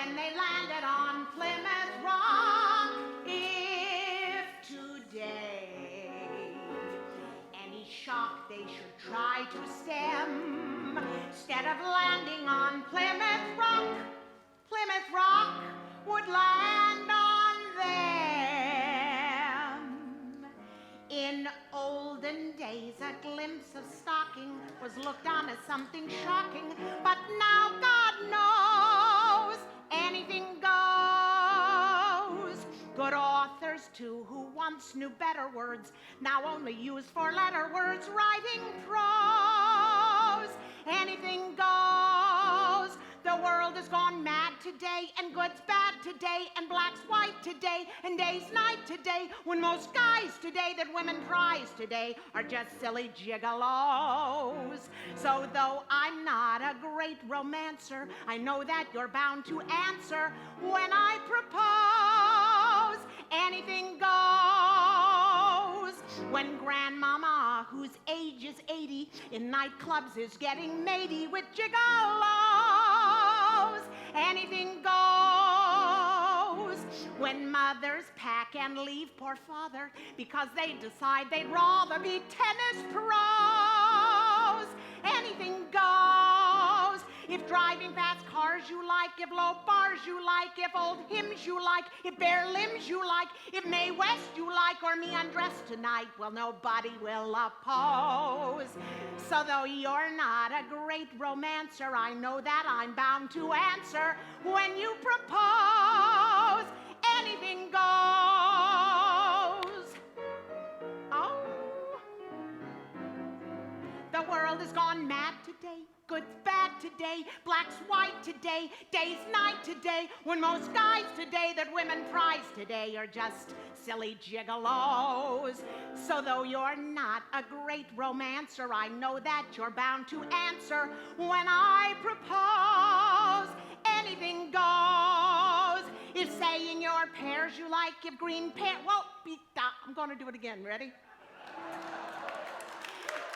when they landed on Plymouth Rock. If today any shock they should try to stem, instead of landing on Plymouth Rock would land on them. In olden days, a glimpse of stocking was looked on as something shocking, but now God knows anything goes. Good authors, too, who once knew better words, now only use four-letter words writing prose. Anything goes. The world has gone mad today, and good's bad today, and black's white today, and day's night today, when most guys today that women prize today are just silly gigolos. So though I'm not a great romancer, I know that you're bound to answer when I propose. Anything goes. When grandmama, whose age is 80, in nightclubs is getting matey with gigolos. Anything goes. When mothers pack and leave poor father because they decide they'd rather be tennis pros. Anything goes. If driving fast cars you like, if low bars you like, if old hymns you like, if bare limbs you like, if Mae West you like, or me undressed tonight, well, nobody will oppose. So though you're not a great romancer, I know that I'm bound to answer when you propose. Anything goes. Oh, the world has gone mad today. Good's bad today, black's white today, day's night today, when most guys today that women prize today are just silly gigolos. So though you're not a great romancer, I know that you're bound to answer when I propose. Anything goes. If saying your pears you like, if green pear, well, I'm gonna do it again, ready?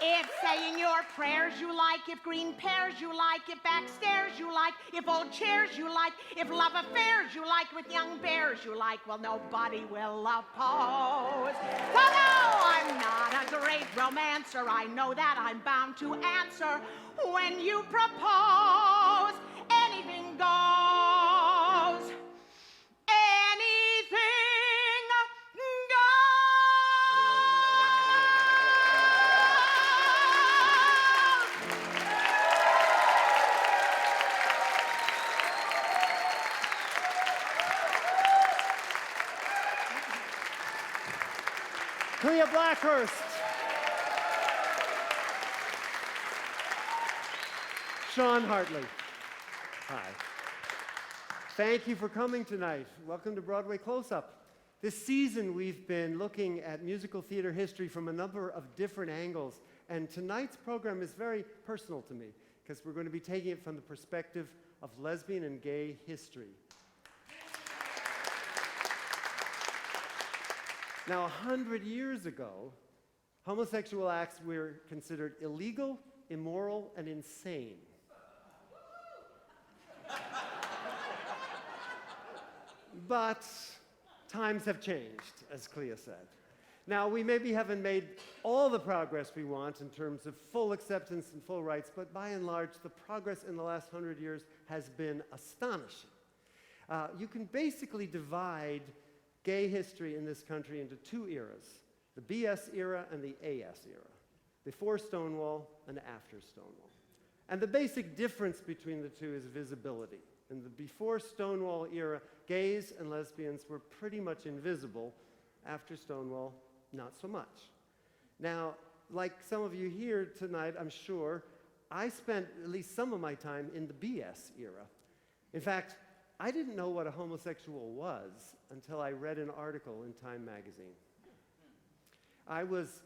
If saying your prayers you like, if green pears you like, if backstairs you like, if old chairs you like, if love affairs you like, with young bears you like, well, nobody will oppose. So no, I'm not a great romancer. I know that I'm bound to answer when you propose. Anything goes. Anything goes. Klea Blackhurst. Sean Hartley. Hi. Thank you for coming tonight. Welcome to Broadway Close-Up. This season we've been looking at musical theater history from a number of different angles, and tonight's program is very personal to me because we're going to be taking it from the perspective of lesbian and gay history. Now, 100 years ago, homosexual acts were considered illegal, immoral, and insane. But times have changed, as Klea said. Now, we maybe haven't made all the progress we want in terms of full acceptance and full rights, but by and large, the progress in the last 100 years has been astonishing. You can basically divide gay history in this country into two eras, the BS era and the AS era, before Stonewall and after Stonewall. And the basic difference between the two is visibility. In the before Stonewall era, gays and lesbians were pretty much invisible. After Stonewall, not so much. Now, like some of you here tonight, I'm sure, I spent at least some of my time in the BS era. In fact, I didn't know what a homosexual was until I read an article in Time magazine. I was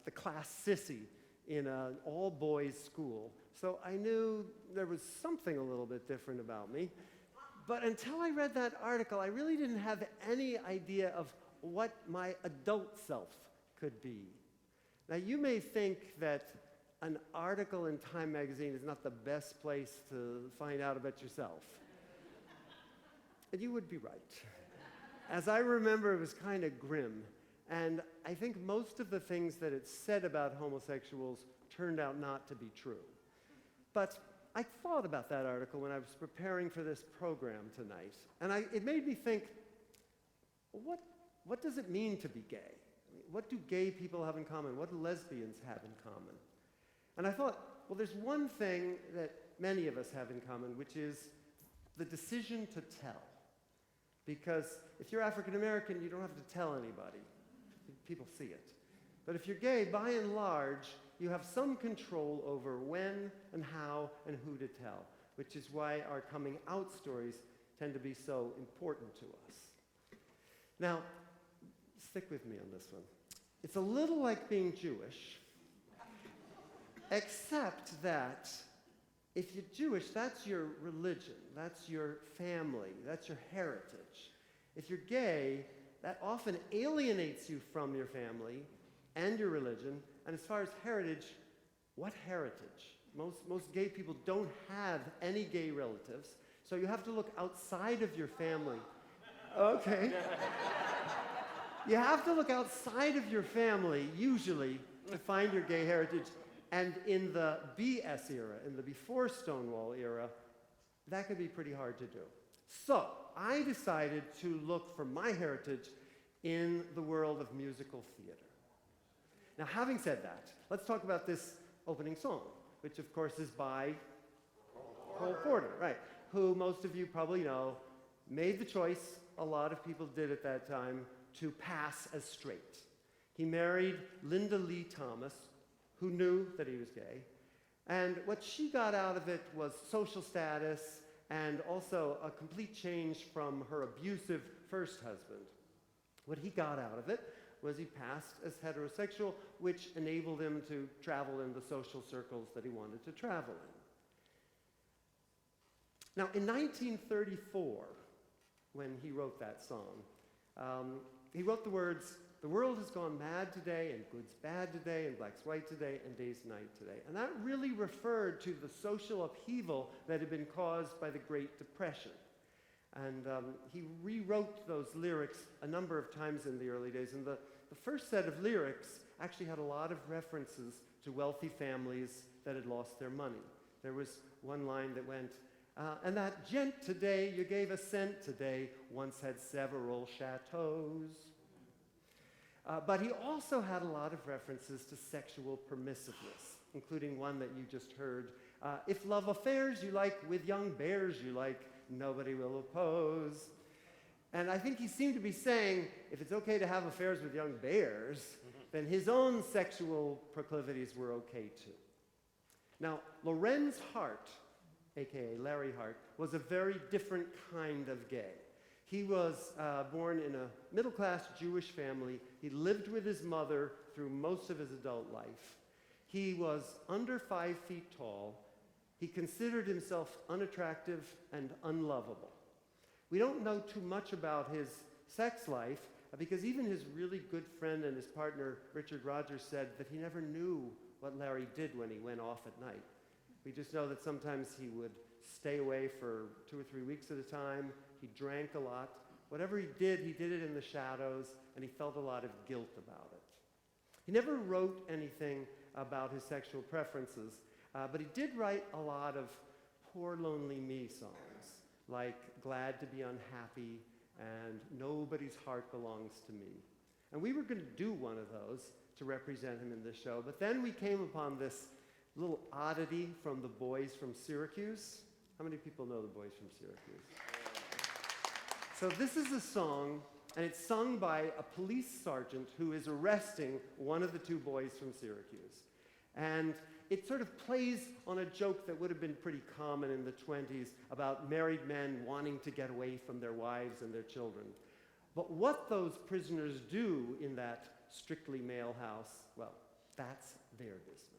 the class sissy in an all-boys school, so I knew there was something a little bit different about me. But until I read that article, I really didn't have any idea of what my adult self could be. Now, you may think that an article in Time magazine is not the best place to find out about yourself. And you would be right. As I remember, it was kind of grim. And I think most of the things that it said about homosexuals turned out not to be true. But I thought about that article when I was preparing for this program tonight. And it made me think, what does it mean to be gay? I mean, what do gay people have in common? What do lesbians have in common? And I thought, well, there's one thing that many of us have in common, which is the decision to tell. Because if you're African American, you don't have to tell anybody. People see it. But if you're gay, by and large, you have some control over when and how and who to tell, which is why our coming out stories tend to be so important to us. Now, stick with me on this one. It's a little like being Jewish, except that if you're Jewish, that's your religion, that's your family, that's your heritage. If you're gay, that often alienates you from your family and your religion. And as far as heritage, what heritage? Most gay people don't have any gay relatives, so you have to look outside of your family. Okay. You have to look outside of your family, usually, to find your gay heritage. And in the BS era, in the before Stonewall era, that could be pretty hard to do. So I decided to look for my heritage in the world of musical theater. Now, having said that, let's talk about this opening song, which of course is by Cole Porter, right, who most of you probably know made the choice, a lot of people did at that time, to pass as straight. He married Linda Lee Thomas, who knew that he was gay, and what she got out of it was social status and also a complete change from her abusive first husband. What he got out of it was he passed as heterosexual, which enabled him to travel in the social circles that he wanted to travel in. Now, in 1934, when he wrote that song, he wrote the words, "The world has gone mad today, and good's bad today, and black's white today, and day's night today." And that really referred to the social upheaval that had been caused by the Great Depression. And he rewrote those lyrics a number of times in the early days. And the first set of lyrics actually had a lot of references to wealthy families that had lost their money. There was one line that went, "And that gent today, you gave a cent today, once had several chateaus." But he also had a lot of references to sexual permissiveness, including one that you just heard. "If love affairs you like, with young bears you like, nobody will oppose." And I think he seemed to be saying, if it's okay to have affairs with young bears, then his own sexual proclivities were okay too. Now, Lorenz Hart, aka Larry Hart, was a very different kind of gay. He was born in a middle-class Jewish family. He lived with his mother through most of his adult life. He was under 5 feet tall. He considered himself unattractive and unlovable. We don't know too much about his sex life because even his really good friend and his partner, Richard Rodgers, said that he never knew what Larry did when he went off at night. We just know that sometimes he would stay away for 2 or 3 weeks at a time. He drank a lot. Whatever he did it in the shadows, and he felt a lot of guilt about it. He never wrote anything about his sexual preferences, but he did write a lot of poor lonely me songs, like Glad to Be Unhappy and Nobody's Heart Belongs to Me. And we were going to do one of those to represent him in this show, but then we came upon this little oddity from the Boys from Syracuse. How many people know the Boys from Syracuse? So this is a song, and it's sung by a police sergeant who is arresting one of the 2 boys from Syracuse. And it sort of plays on a joke that would have been pretty common in the 20s about married men wanting to get away from their wives and their children. But what those prisoners do in that strictly male house, well, that's their business.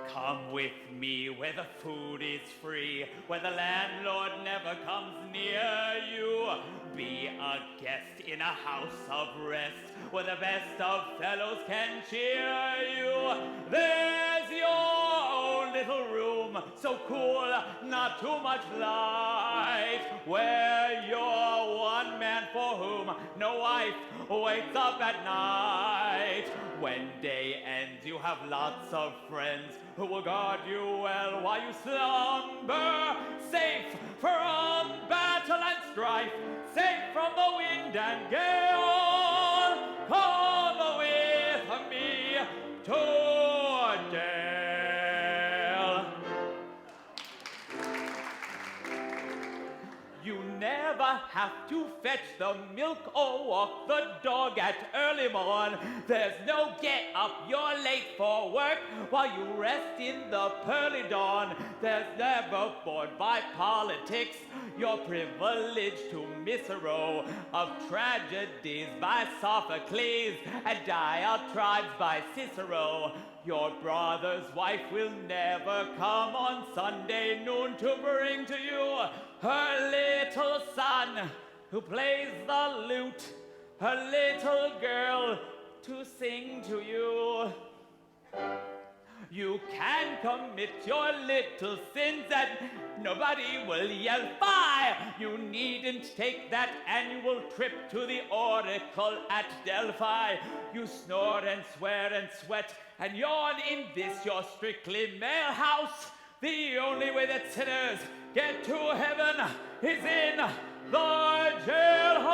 Come with me where the food is free, where the landlord never comes near you. Be a guest in a house of rest, where the best of fellows can cheer you. There's your own little room, room so cool, not too much light, where you're one man for whom no wife waits up at night. When day ends, you have lots of friends who will guard you well while you slumber, safe from battle and strife, safe from the wind and gale. Come with me to jail. You never have to fetch the milk or walk the dog at early morn. There's no get up, you're late for work while you rest in the pearly dawn. There's never bored by politics. You're privileged to miss a row of tragedies by Sophocles and diatribes by Cicero. Your brother's wife will never come on Sunday noon to bring to you her little son who plays the lute, her little girl to sing to you. You can commit your little sins and nobody will yell fire. You needn't take that annual trip to the oracle at Delphi. You snore and swear and sweat and yawn in this your strictly male house. The only way that sinners get to heaven is in the jailhouse.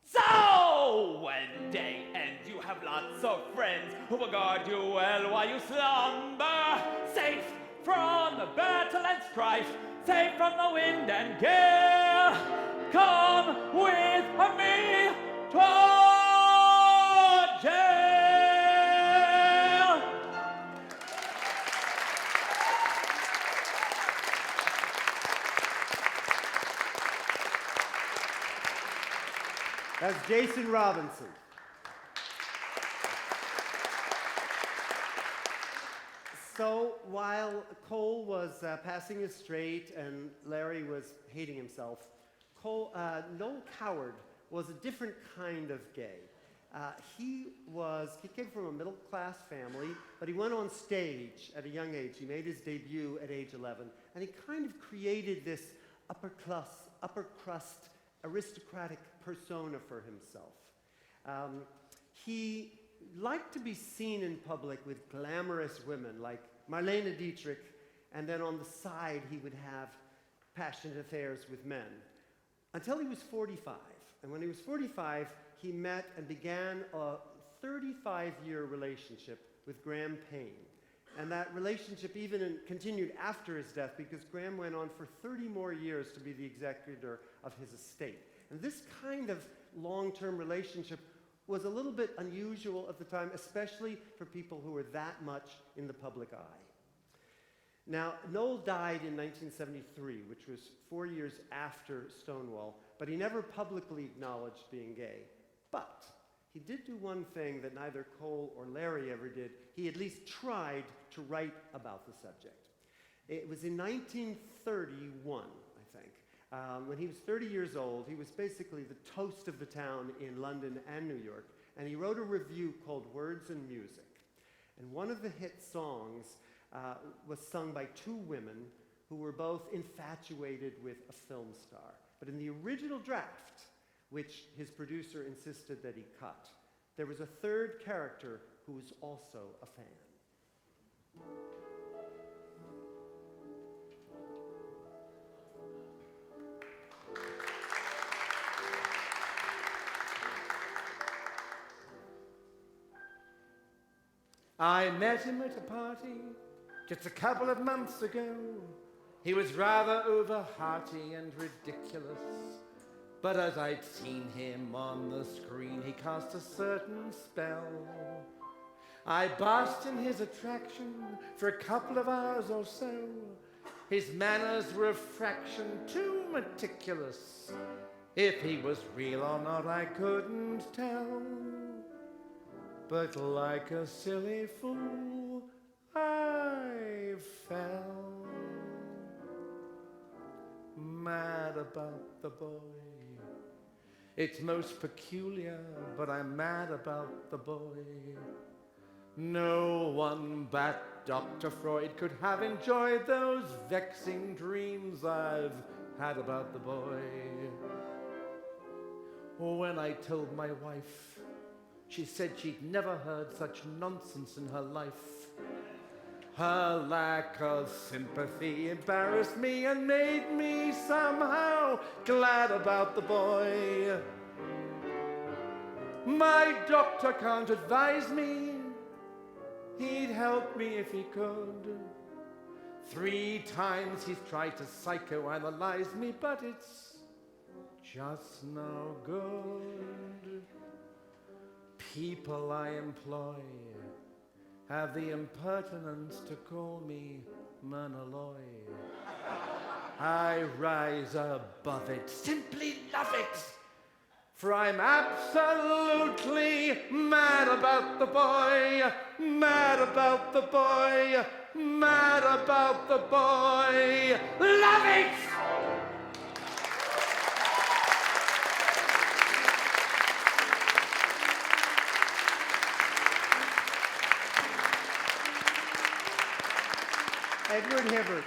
So when day ends, you have lots of friends who will guard you well while you slumber, safe from the battle and strife, safe from the wind and gale. Come with me to jail. That's Jason Robinson. So while Cole was passing his straight and Larry was hating himself, Noël Coward was a different kind of gay. He came from a middle-class family, but he went on stage at a young age. He made his debut at age 11, and he kind of created this upper crust aristocratic persona for himself. He liked to be seen in public with glamorous women like Marlene Dietrich, and then on the side he would have passionate affairs with men, until he was 45. And when he was 45, he met and began a 35-year relationship with Graham Payne. And that relationship even continued after his death, because Graham went on for 30 more years to be the executor of his estate. And this kind of long-term relationship was a little bit unusual at the time, especially for people who were that much in the public eye. Now, Noël died in 1973, which was 4 years after Stonewall, but he never publicly acknowledged being gay. But he did do one thing that neither Cole or Larry ever did. He at least tried to write about the subject. It was in 1931, I think. When he was 30 years old, he was basically the toast of the town in London and New York, and he wrote a review called Words and Music. And one of the hit songs was sung by two women who were both infatuated with a film star. But in the original draft, which his producer insisted that he cut, there was a third character who was also a fan. I met him at a party just a couple of months ago. He was rather over-hearty and ridiculous, but as I'd seen him on the screen, he cast a certain spell. I basked in his attraction for a couple of hours or so. His manners were a fraction too meticulous. If he was real or not, I couldn't tell. But like a silly fool, I fell. Mad about the boy. It's most peculiar, but I'm mad about the boy. No one but Dr. Freud could have enjoyed those vexing dreams I've had about the boy. When I told my wife, she said she'd never heard such nonsense in her life. Her lack of sympathy embarrassed me and made me somehow glad about the boy. My doctor can't advise me. He'd help me if he could. 3 times he's tried to psychoanalyze me, but it's just no good. People I employ have the impertinence to call me Mernaloy. I rise above it, simply love it, for I'm absolutely mad about the boy, mad about the boy, mad about the boy. Love it! Edward Hibbert.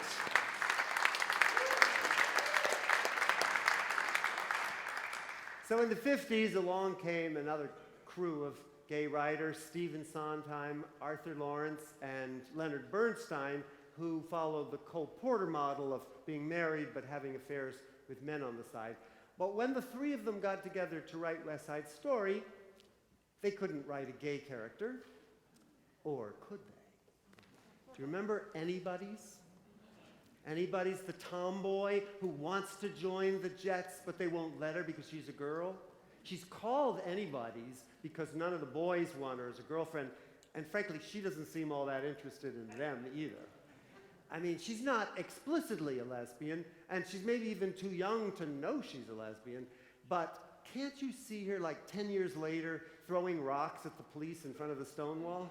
So in the 50s, along came another crew of gay writers, Stephen Sondheim, Arthur Lawrence, and Leonard Bernstein, who followed the Cole Porter model of being married but having affairs with men on the side. But when the 3 of them got together to write West Side Story, they couldn't write a gay character, or could they? Do you remember Anybody's? Anybody's the tomboy who wants to join the Jets, but they won't let her because she's a girl. She's called Anybody's because none of the boys want her as a girlfriend, and frankly, she doesn't seem all that interested in them either. I mean, she's not explicitly a lesbian, and she's maybe even too young to know she's a lesbian, but can't you see her like 10 years later throwing rocks at the police in front of the Stonewall?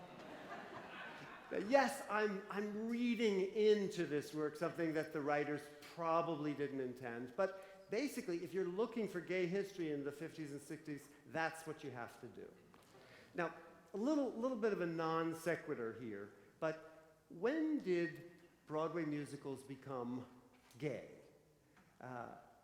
Yes, I'm reading into this work something that the writers probably didn't intend, but basically, if you're looking for gay history in the 50s and 60s, that's what you have to do. Now, a little bit of a non sequitur here, but when did Broadway musicals become gay?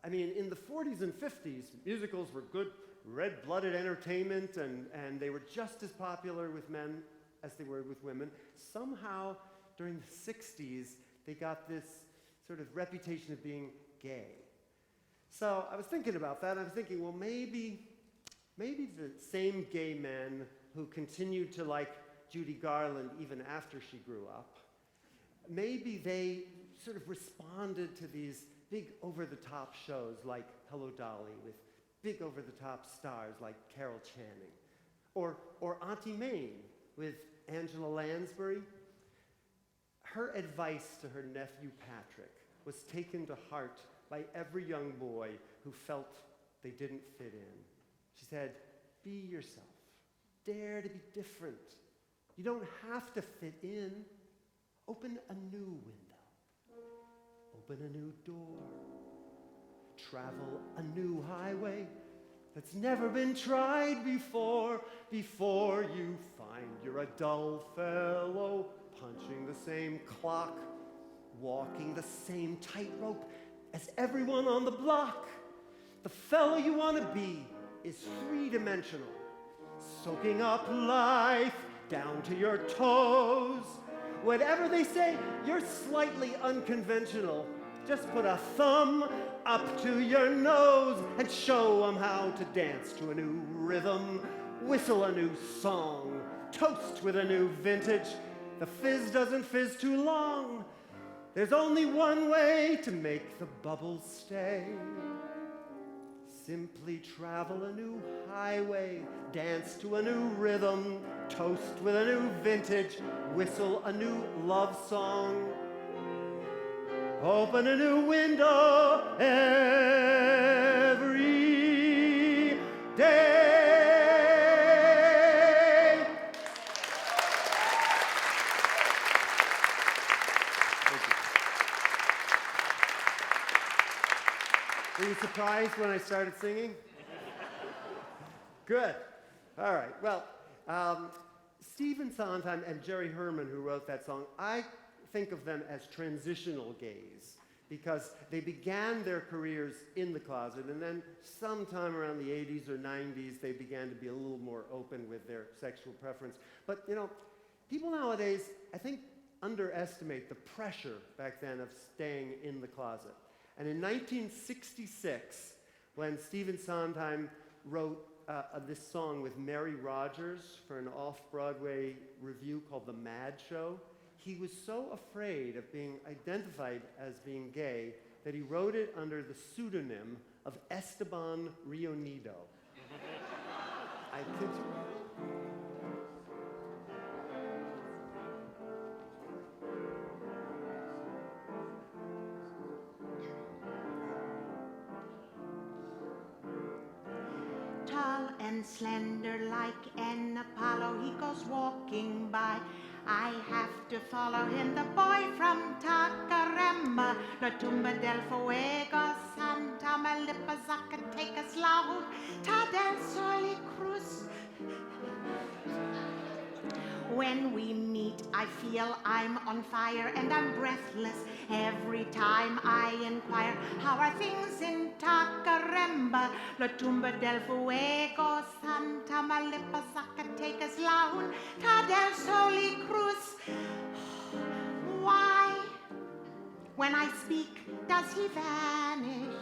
I mean, in the 40s and 50s, musicals were good, red-blooded entertainment, and they were just as popular with men as they were with women. Somehow, during the 60s, they got this sort of reputation of being gay. So I was thinking about that, and I was thinking, well, maybe the same gay men who continued to like Judy Garland even after she grew up, maybe they sort of responded to these big over-the-top shows like Hello Dolly with big over-the-top stars like Carol Channing, or Auntie Mame with Angela Lansbury. Her advice to her nephew Patrick was taken to heart by every young boy who felt they didn't fit in. She said, be yourself. Dare to be different. You don't have to fit in. Open a new window. Open a new door. Travel a new highway that's never been tried before you find you're a dull fellow, punching the same clock, walking the same tightrope as everyone on the block. The fellow you want to be is three-dimensional, soaking up life down to your toes. Whatever they say, you're slightly unconventional. Just put a thumb up to your nose and show them how to dance to a new rhythm, whistle a new song, toast with a new vintage. The fizz doesn't fizz too long. There's only one way to make the bubbles stay. Simply travel a new highway, dance to a new rhythm, toast with a new vintage, whistle a new love song. Open a new window every day. Thank you. Were you surprised when I started singing? Good. All right. Well, Stephen Sondheim and Jerry Herman, who wrote that song, I think of them as transitional gays because they began their careers in the closet, and then sometime around the 80s or 90s, they began to be a little more open with their sexual preference. But, you know, people nowadays, I think, underestimate the pressure back then of staying in the closet. And in 1966, when Stephen Sondheim wrote this song with Mary Rogers for an off-Broadway review called The Mad Show, he was so afraid of being identified as being gay that he wrote it under the pseudonym of Esteban Rionido. I kid you. Tall and slender like an Apollo, he goes walking by. I have to follow him, the boy from Tacaremba, La Tumba del Fuego, Santa Malippa, Zacatecas, La Junta del Sol y Cruz. When we meet, I feel I'm on fire and I'm breathless every time I inquire. How are things in Tacaremba, La Tumba del Fuego, Santa Malippa, Zacatecas, La Junta del Sol y Cruz? Why, when I speak, does he vanish?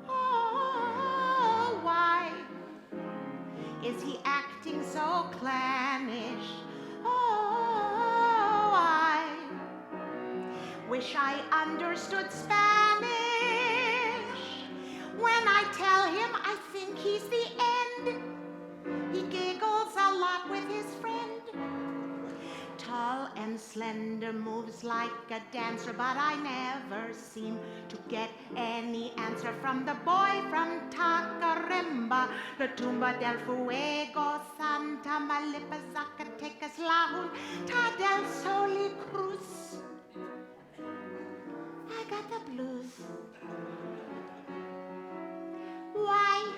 Oh, why is he acting so clannish? Oh, I wish I understood Spanish. When I tell him I think he's the end, he giggles a lot with his friend. Tall and slender, moves like a dancer, but I never seem to get any answer from the boy from Tacaremba, La Tumba del Fuego, Santa Malippa, Zacatecas, La Junta del Sol y Cruz. I got the blues. Why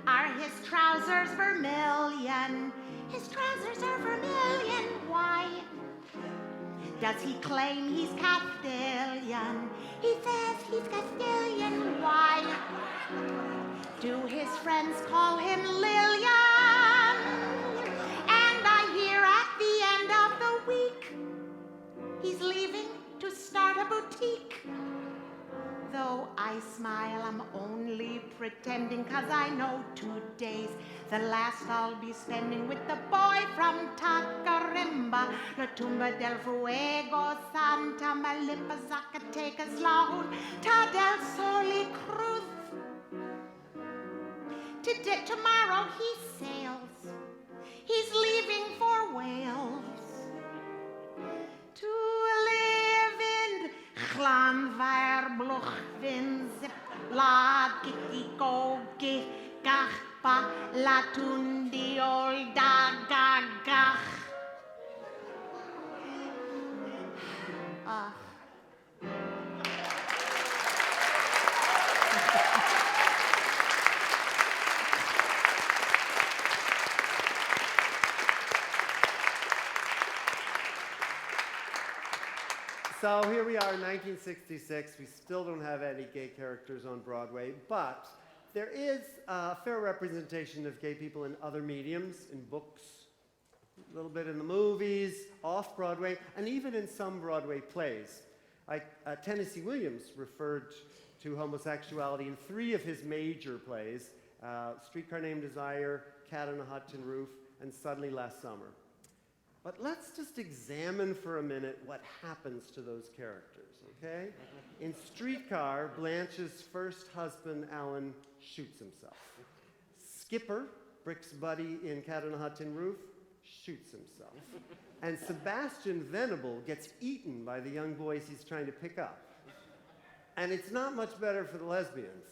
are his trousers vermilion? His trousers are vermilion. Why does he claim he's Castilian? He says he's Castilian. Why do his friends call him Lillian? And I hear at the end of the week he's leaving to start a boutique. Though I smile, I'm only pretending, 'cause I know today's the last I'll be spending with the boy from Tacaremba, La Tumba del Fuego, Santa Malippa, Zacatecas, La Junta del Sol y Cruz. Tomorrow he sails. He's leaving for Wales to live in Glanvair, Zip, La Gittico, Gach, La Tundi, Olda, Gagach. So here we are in 1966. We still don't have any gay characters on Broadway, but there is a fair representation of gay people in other mediums, in books, a little bit in the movies, off-Broadway, and even in some Broadway plays. Like Tennessee Williams referred to homosexuality in 3 of his major plays, Streetcar Named Desire, Cat on a Hot Tin Roof, and Suddenly Last Summer. But let's just examine for a minute what happens to those characters, okay? In Streetcar, Blanche's first husband, Alan, shoots himself. Skipper, Brick's buddy in Cat on a Hot Tin Roof, shoots himself. And Sebastian Venable gets eaten by the young boys he's trying to pick up. And it's not much better for the lesbians.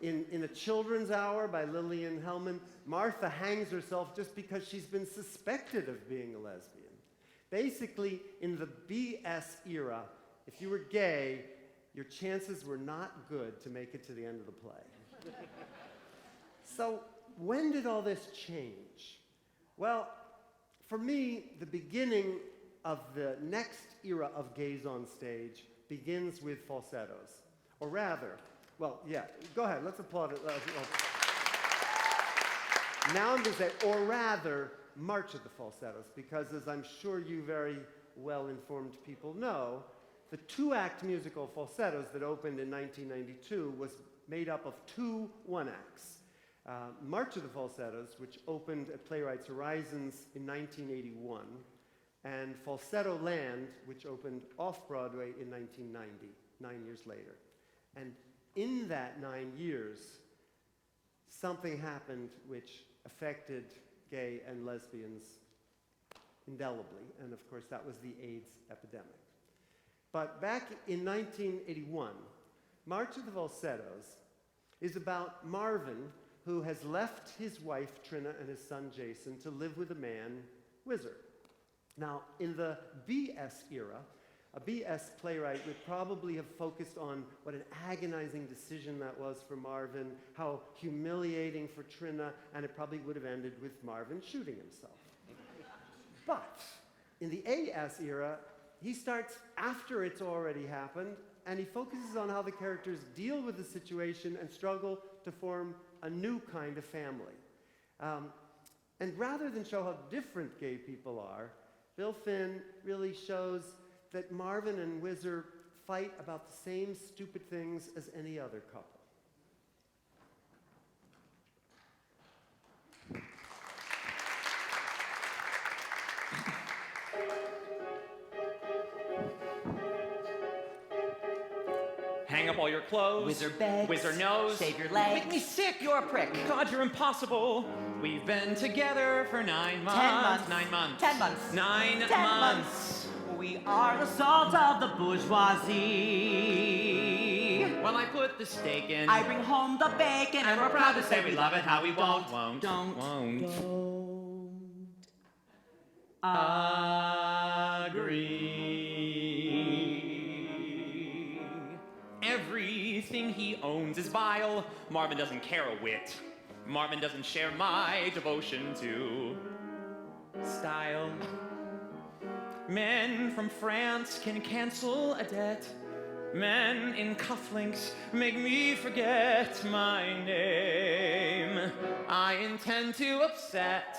In A Children's Hour by Lillian Hellman, Martha hangs herself just because she's been suspected of being a lesbian. Basically, in the BS era, if you were gay, your chances were not good to make it to the end of the play. So when did all this change? Well, For me, the beginning of the next era of gays on stage begins with falsettos. Or rather, well, yeah, go ahead, let's applaud it. Now I'm going to say, or rather, March of the Falsettos, because as I'm sure you very well-informed people know, the two-act musical Falsettos that opened in 1992 was made up of two one-acts. March of the Falsettos, which opened at Playwrights Horizons in 1981, and Falsetto Land, which opened off-Broadway in 1990, 9 years later. And in that 9 years, something happened which affected gay and lesbians indelibly, and of course that was the AIDS epidemic. But back in 1981, March of the Falsettos is about Marvin, who has left his wife Trina and his son Jason to live with a man, Winther. Now, in the BS era, a BS playwright would probably have focused on what an agonizing decision that was for Marvin, how humiliating for Trina, and it probably would have ended with Marvin shooting himself. But in the AS era, he starts after it's already happened, and he focuses on how the characters deal with the situation and struggle to form a new kind of family. And rather than show how different gay people are, Bill Finn really shows that Marvin and Winther fight about the same stupid things as any other couple. Hang up all your clothes. Winther begs. Winther knows. Shave your legs. Make me sick. You're a prick. God, you're impossible. We've been together for 9 months. 10 months. 9 months. 10 months. 9 10 months. We are the salt of the bourgeoisie. When I put the steak in, I bring home the bacon, and we're proud to say we love it, how we won't. Don't agree. Everything he owns is vile. Marvin doesn't care a whit. Marvin doesn't share my devotion to style. Men from France can cancel a debt. Men in cufflinks make me forget my name. I intend to upset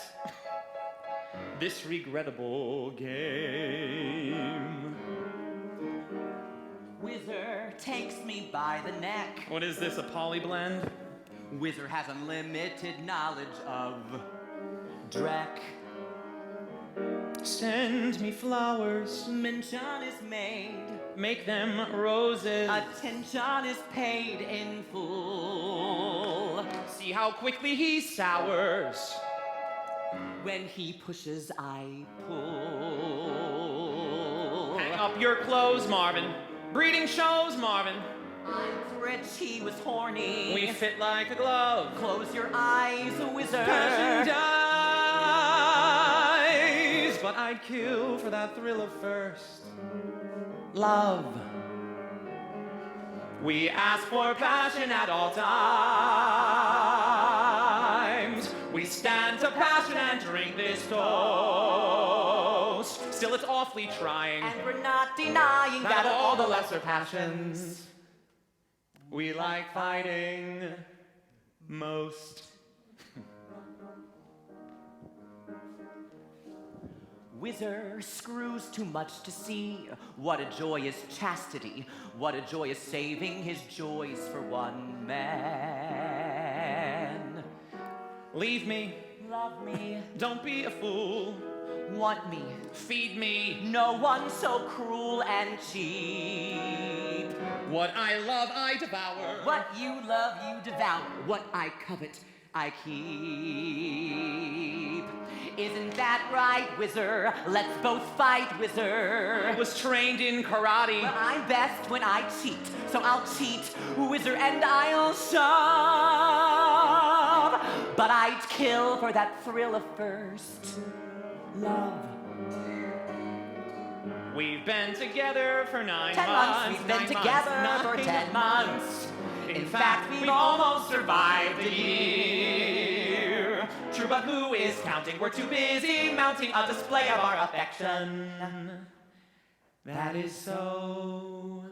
this regrettable game. Winther takes me by the neck. What is this, a poly blend? Winther has unlimited knowledge of Drek. Send me flowers. Mention is made. Make them roses. Attention is paid in full. See how quickly he sours. When he pushes, I pull. Hang up your clothes, Marvin. Breeding shows, Marvin. I'm rich, he was horny. We fit like a glove. Close your eyes, Winther. Passion dies, but I'd kill for that thrill of first Love. We ask for passion at all times. We stand to passion and drink this toast. Still, it's awfully trying. And we're not denying That that of all the lesser passions, we like fighting most. Winther screws too much to see. What a joy is chastity. What a joy is saving his joys for one man. Leave me. Love me. Don't be a fool. Want me. Feed me. No one so cruel and cheap. What I love, I devour. What you love, you devour. What I covet, I keep. Isn't that right, Winther? Let's both fight, Winther. I was trained in karate. Well, I'm best when I cheat, so I'll cheat, Winther, and I'll shove. But I'd kill for that thrill of first love. We've been together for 9 10 months. We've been 9 together months, for 9 10 months. In fact, we've almost survived a year. True but who is counting? We're too busy mounting a display of our affection. That is so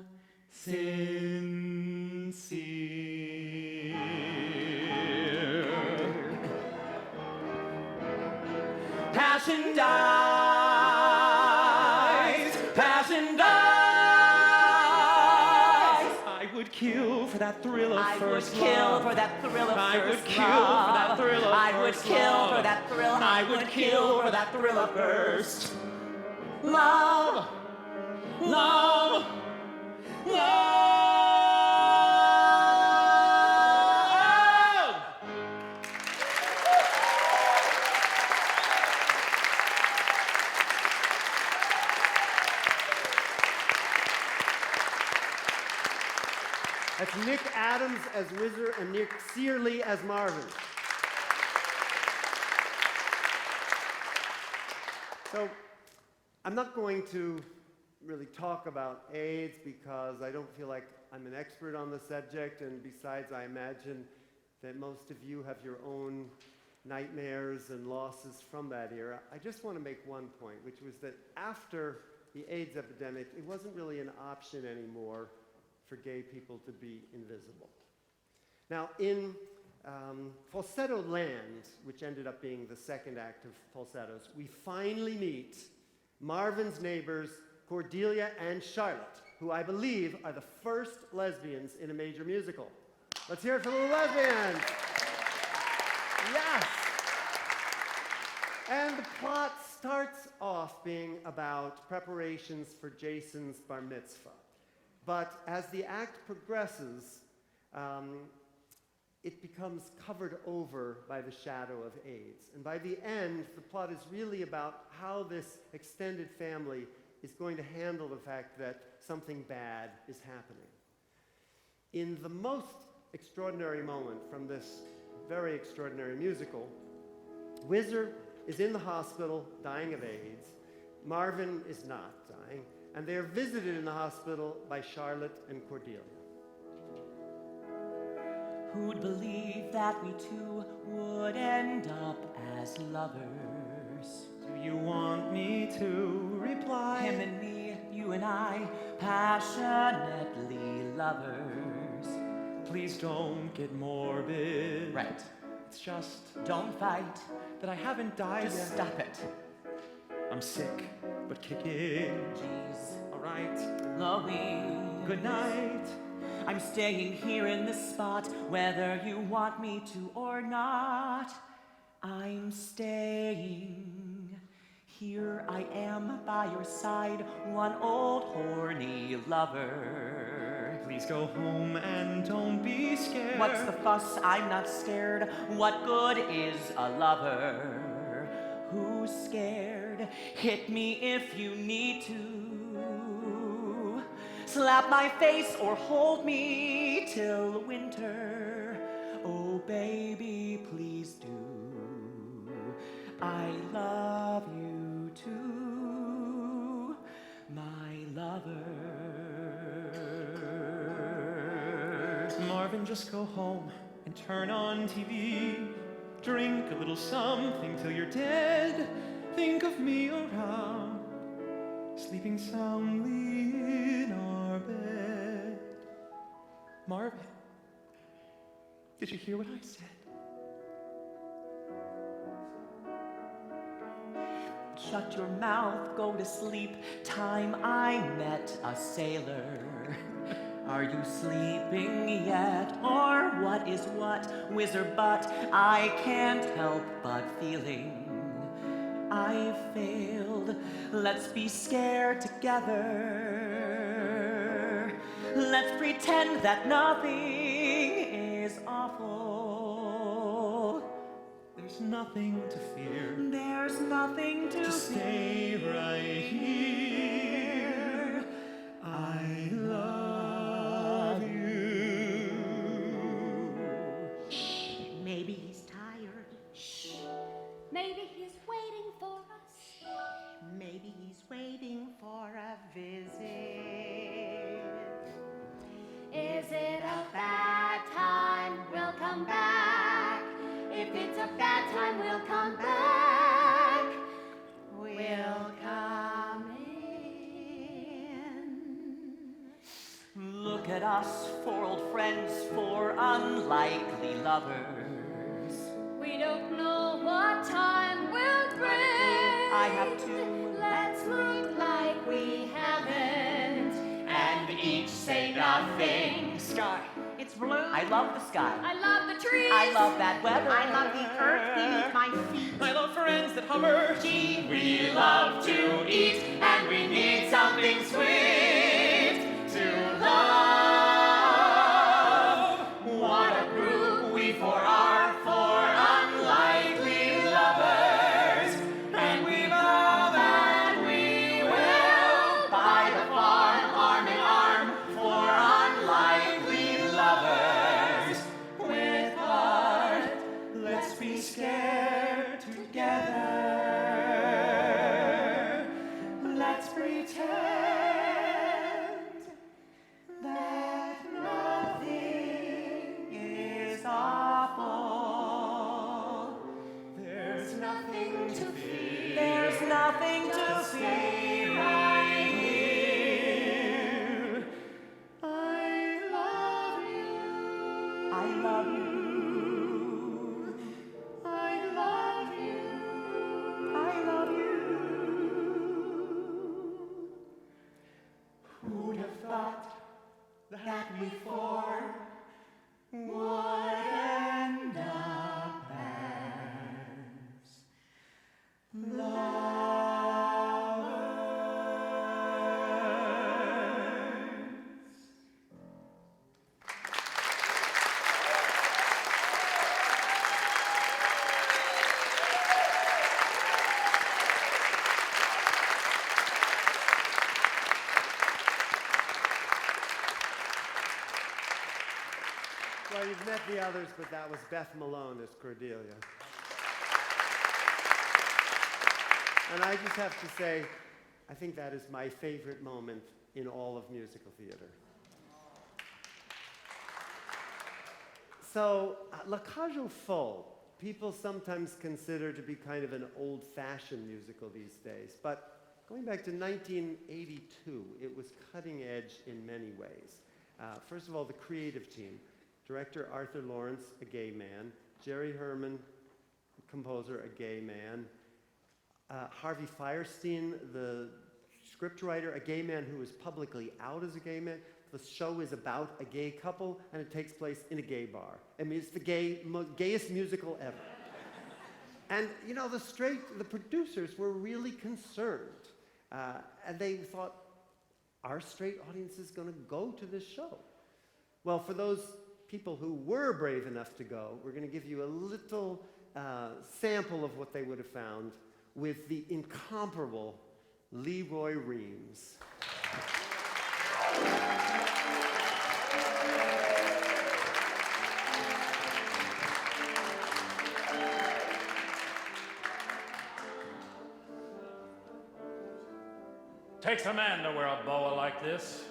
sincere. Passion dies, passion dies. I would kill for that thrill of first love. I would kill for that thrill of first love. I would kill for that thrill of first love. I would kill for that thrill. I would kill for that thrill of first love. Love, love. That's Nick Adams as Winther and Nick Cearley as Marvin. So, I'm not going to really talk about AIDS because I don't feel like I'm an expert on the subject, and besides, I imagine that most of you have your own nightmares and losses from that era. I just want to make one point, which was that after the AIDS epidemic, it wasn't really an option anymore for gay people to be invisible. Now, in Falsetto Land, which ended up being the second act of Falsettos, we finally meet Marvin's neighbors, Cordelia and Charlotte, who I believe are the first lesbians in a major musical. Let's hear it for the lesbians. Yes. And the plot starts off being about preparations for Jason's bar mitzvah. But as the act progresses, it becomes covered over by the shadow of AIDS. And by the end, the plot is really about how this extended family is going to handle the fact that something bad is happening. In the most extraordinary moment from this very extraordinary musical, Winther is in the hospital dying of AIDS. Marvin is not dying, and they are visited in the hospital by Charlotte and Cordelia. Who'd believe that we two would end up as lovers? Do you want me to reply? Him and me, you and I, passionately lovers. Please don't get morbid. Right. It's just Don't fight. that I haven't died Just yet. stop it. I'm sick, but kicking. Jeez. All right. Louise. Good night. I'm staying here in this spot, whether you want me to or not. I'm staying. Here I am by your side, one old horny lover. Please go home and don't be scared. What's the fuss? I'm not scared. What good is a lover? Who's scared? Hit me if you need to. Slap my face or hold me till winter. Oh, baby, please do. I love you too, my lover. Marvin, just go home and turn on TV. Drink a little something till you're dead. Think of me around, sleeping soundly in our bed. Marvin, did you hear what I said? Shut your mouth, go to sleep. Time I met a sailor. Are you sleeping yet? Or what is what? Whizzer, but I can't help but feeling I failed. Let's be scared together. Let's pretend that nothing is awful. There's nothing to fear. There's nothing to Stay right here. I love you. Maybe he's tired. Shh. Maybe he's waiting for us. Maybe he's waiting for a visit. Is it a bad time? We'll come back. If it's a bad time, we'll come Look at us, four old friends, four unlikely lovers. We don't know what time will bring. I have to. Let's look like we haven't, and each say nothing. Sky. It's blue. I love the sky. I love the trees. I love that weather. I love the earth beneath my feet. I love friends that hover. Gee, We love to eat, and we need something sweet to love. What a group we four are, four unlikely lovers, and we vow that we will by the farm, arm in arm, four unlikely lovers. With heart, let's be scared together. Let's pretend that nothing is awful. There's nothing to fear. There's nothing to Stay right here. I love you. I love you. I love you. I love you. Who'd have thought that we four would end up as lovers? Well, you've met the others, but that was Beth Malone as Cordelia. And I just have to say, I think that is my favorite moment in all of musical theater. So, La Cage aux Folles, people sometimes consider to be kind of an old-fashioned musical these days, but going back to 1982, it was cutting edge in many ways. First of all, the creative team. Director Arthur Lawrence, a gay man. Jerry Herman, composer, a gay man. Harvey Fierstein, the scriptwriter, a gay man who is publicly out as a gay man. The show is about a gay couple, and it takes place in a gay bar. I mean, it's the gayest musical ever. And, you know, the producers were really concerned. And they thought, are straight audiences going to go to this show? Well, for those people who were brave enough to go, we're going to give you a little sample of what they would have found with the incomparable Lee Roy Reams. Takes a man to wear a boa like this.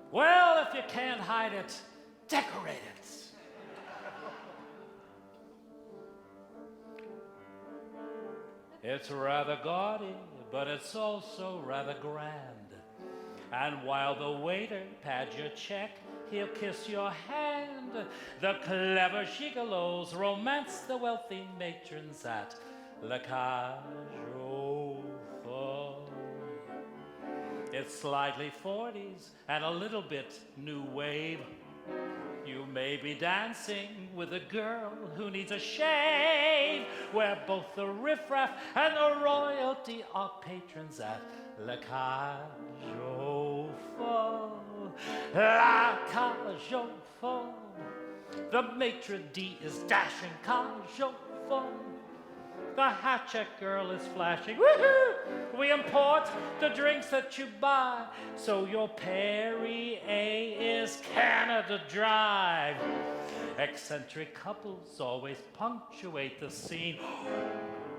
Well, if you can't hide it, decorate it. It's rather gaudy, but it's also rather grand. And while the waiter pads your check, he'll kiss your hand. The clever gigolos romance the wealthy matrons at La Cage aux Folles. It's slightly 40s and a little bit new wave. You may be dancing with a girl who needs a shave, where both the riffraff and the royalty are patrons at La Cage aux Folles. La Cage aux Folles. The maitre d' is dashing Cage aux Folles. The hat check girl is flashing. Woohoo! We import the drinks that you buy, so your Perrier is Canada Dry. Eccentric couples always punctuate the scene.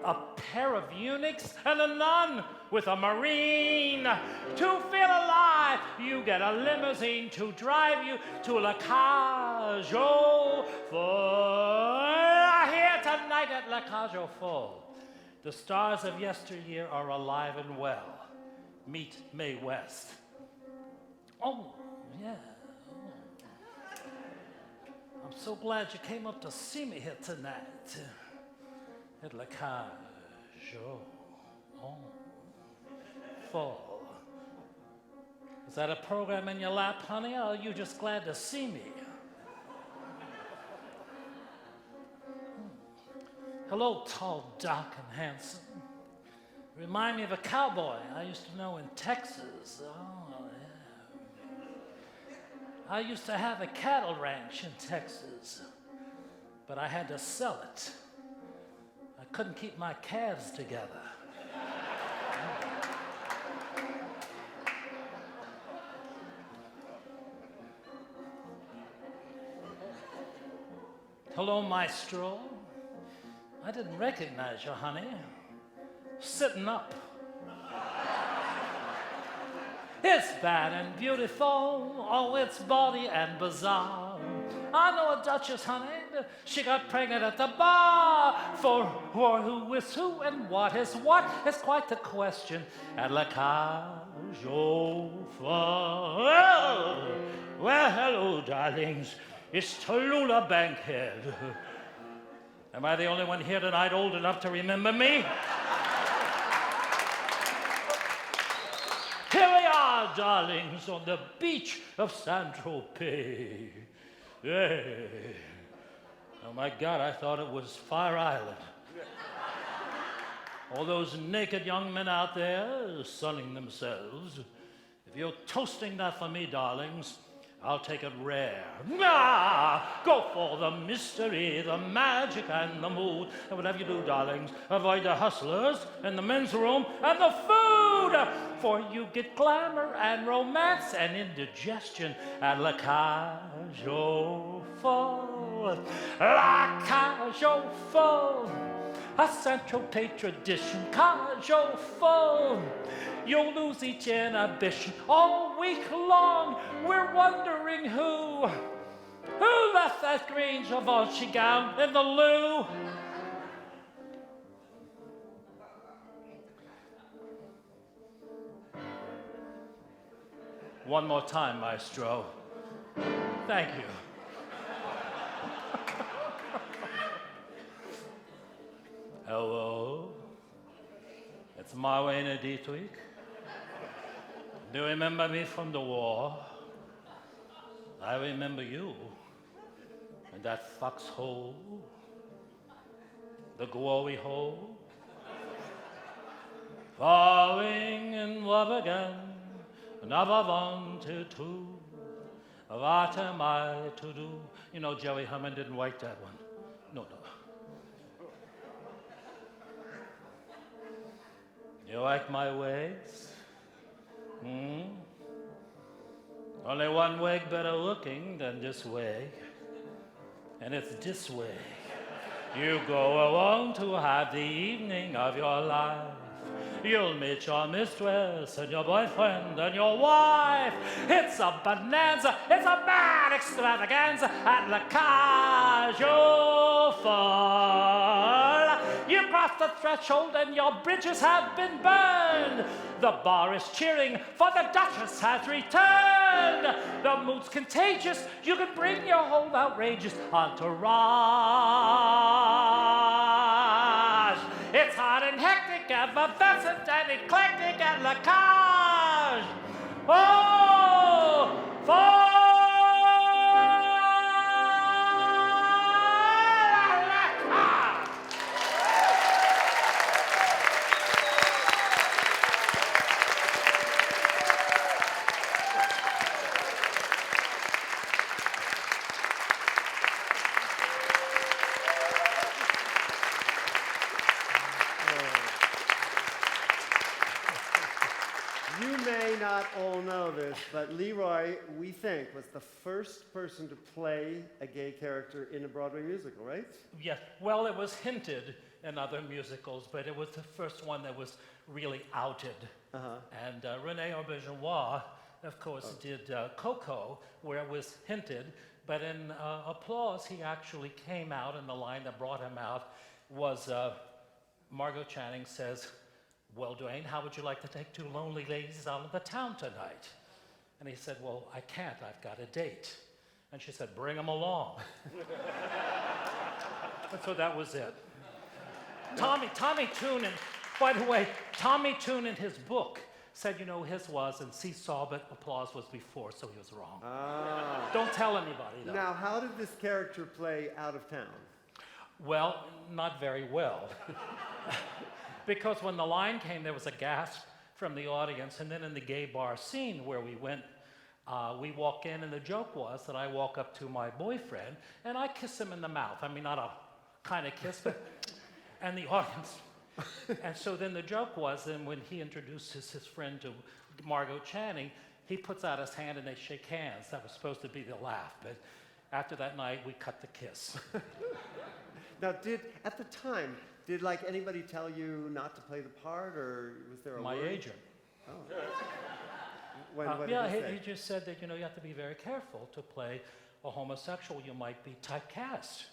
A pair of eunuchs and a nun with a marine. To feel alive, you get a limousine to drive you to La Cage aux Folles. Here tonight at La Cage aux Folles, the stars of yesteryear are alive and well. Meet Mae West. Oh, yeah. I'm so glad you came up to see me here tonight. At La Cage au Fall. Is that a program in your lap, honey, or are you just glad to see me? Hello, tall, dark, and handsome. Remind me of a cowboy I used to know in Texas. Oh, yeah. I used to have a cattle ranch in Texas, but I had to sell it. I couldn't keep my calves together. Hello, maestro. I didn't recognize you, honey. Sitting up. It's bad and beautiful, oh, it's bawdy and bizarre. I know a duchess, honey, she got pregnant at the bar. For who is who and what is what is quite the question. At La Cage au Fall. Well, hello, darlings. It's Tallulah Bankhead. Am I the only one here tonight old enough to remember me? Here we are, darlings, on the beach of Saint-Tropez. Hey. Oh, my God, I thought it was Fire Island. All those naked young men out there sunning themselves. If you're toasting that for me, darlings, I'll take it rare. Go for the mystery, the magic, and the mood. And whatever you do, darlings, avoid the hustlers and the men's room and the food. For you get glamour and romance and indigestion at La Cage au Fall. La Cage au Fall. A Saint-Tropez tradition, Cage au Fall. You'll lose each inhibition all week long. We're wondering who left that green Givenchy gown in the loo. One more time, maestro. Thank you. Hello, it's Marlene Dietrich. Do you remember me from the war? I remember you. And that foxhole, the glory hole. Falling in love again, never wanted to. What am I to do? You know, Jerry Herman didn't write that one. No. You like my ways? Only one way better looking than this way. And it's this way. You go along to have the evening of your life. You'll meet your mistress and your boyfriend and your wife. It's a bonanza, it's a mad extravaganza at La Cage au Fall. You cross the threshold and your bridges have been burned. The bar is cheering for the Duchess has returned. The mood's contagious, you can bring your whole outrageous entourage. It's hot and hectic, effervescent and eclectic at La Cage. Oh, for not all know this, but Lee Roy, we think, was the first person to play a gay character in a Broadway musical, right? Yes, well, it was hinted in other musicals, but it was the first one that was really outed. And René Auberjonois, of course, did Coco, where it was hinted, but in Applause, he actually came out, and the line that brought him out was Margot Channing says, "Well, Dwayne, how would you like to take two lonely ladies out of the town tonight?" And he said, well, I can't, I've got a date. And she said, bring him along. And so that was it. Tommy Toonan, by the way, Tommy Toonan, his book, said, his was, and Seesaw, but applause was before, so he was wrong. Ah. Don't tell anybody, though. Now, how did this character play out of town? Well, not very well. Because when the line came, there was a gasp from the audience, and then in the gay bar scene where we went, we walk in, and the joke was that I walk up to my boyfriend, and I kiss him in the mouth. I mean, not a kind of kiss, but, and the audience. And so then the joke was, then when he introduces his friend to Margot Channing, he puts out his hand and they shake hands. That was supposed to be the laugh, but after that night, we cut the kiss. Now, at the time, did anybody tell you not to play the part, or was there a My word? agent. Oh. What did he say? He just said that, you have to be very careful to play a homosexual. You might be typecast.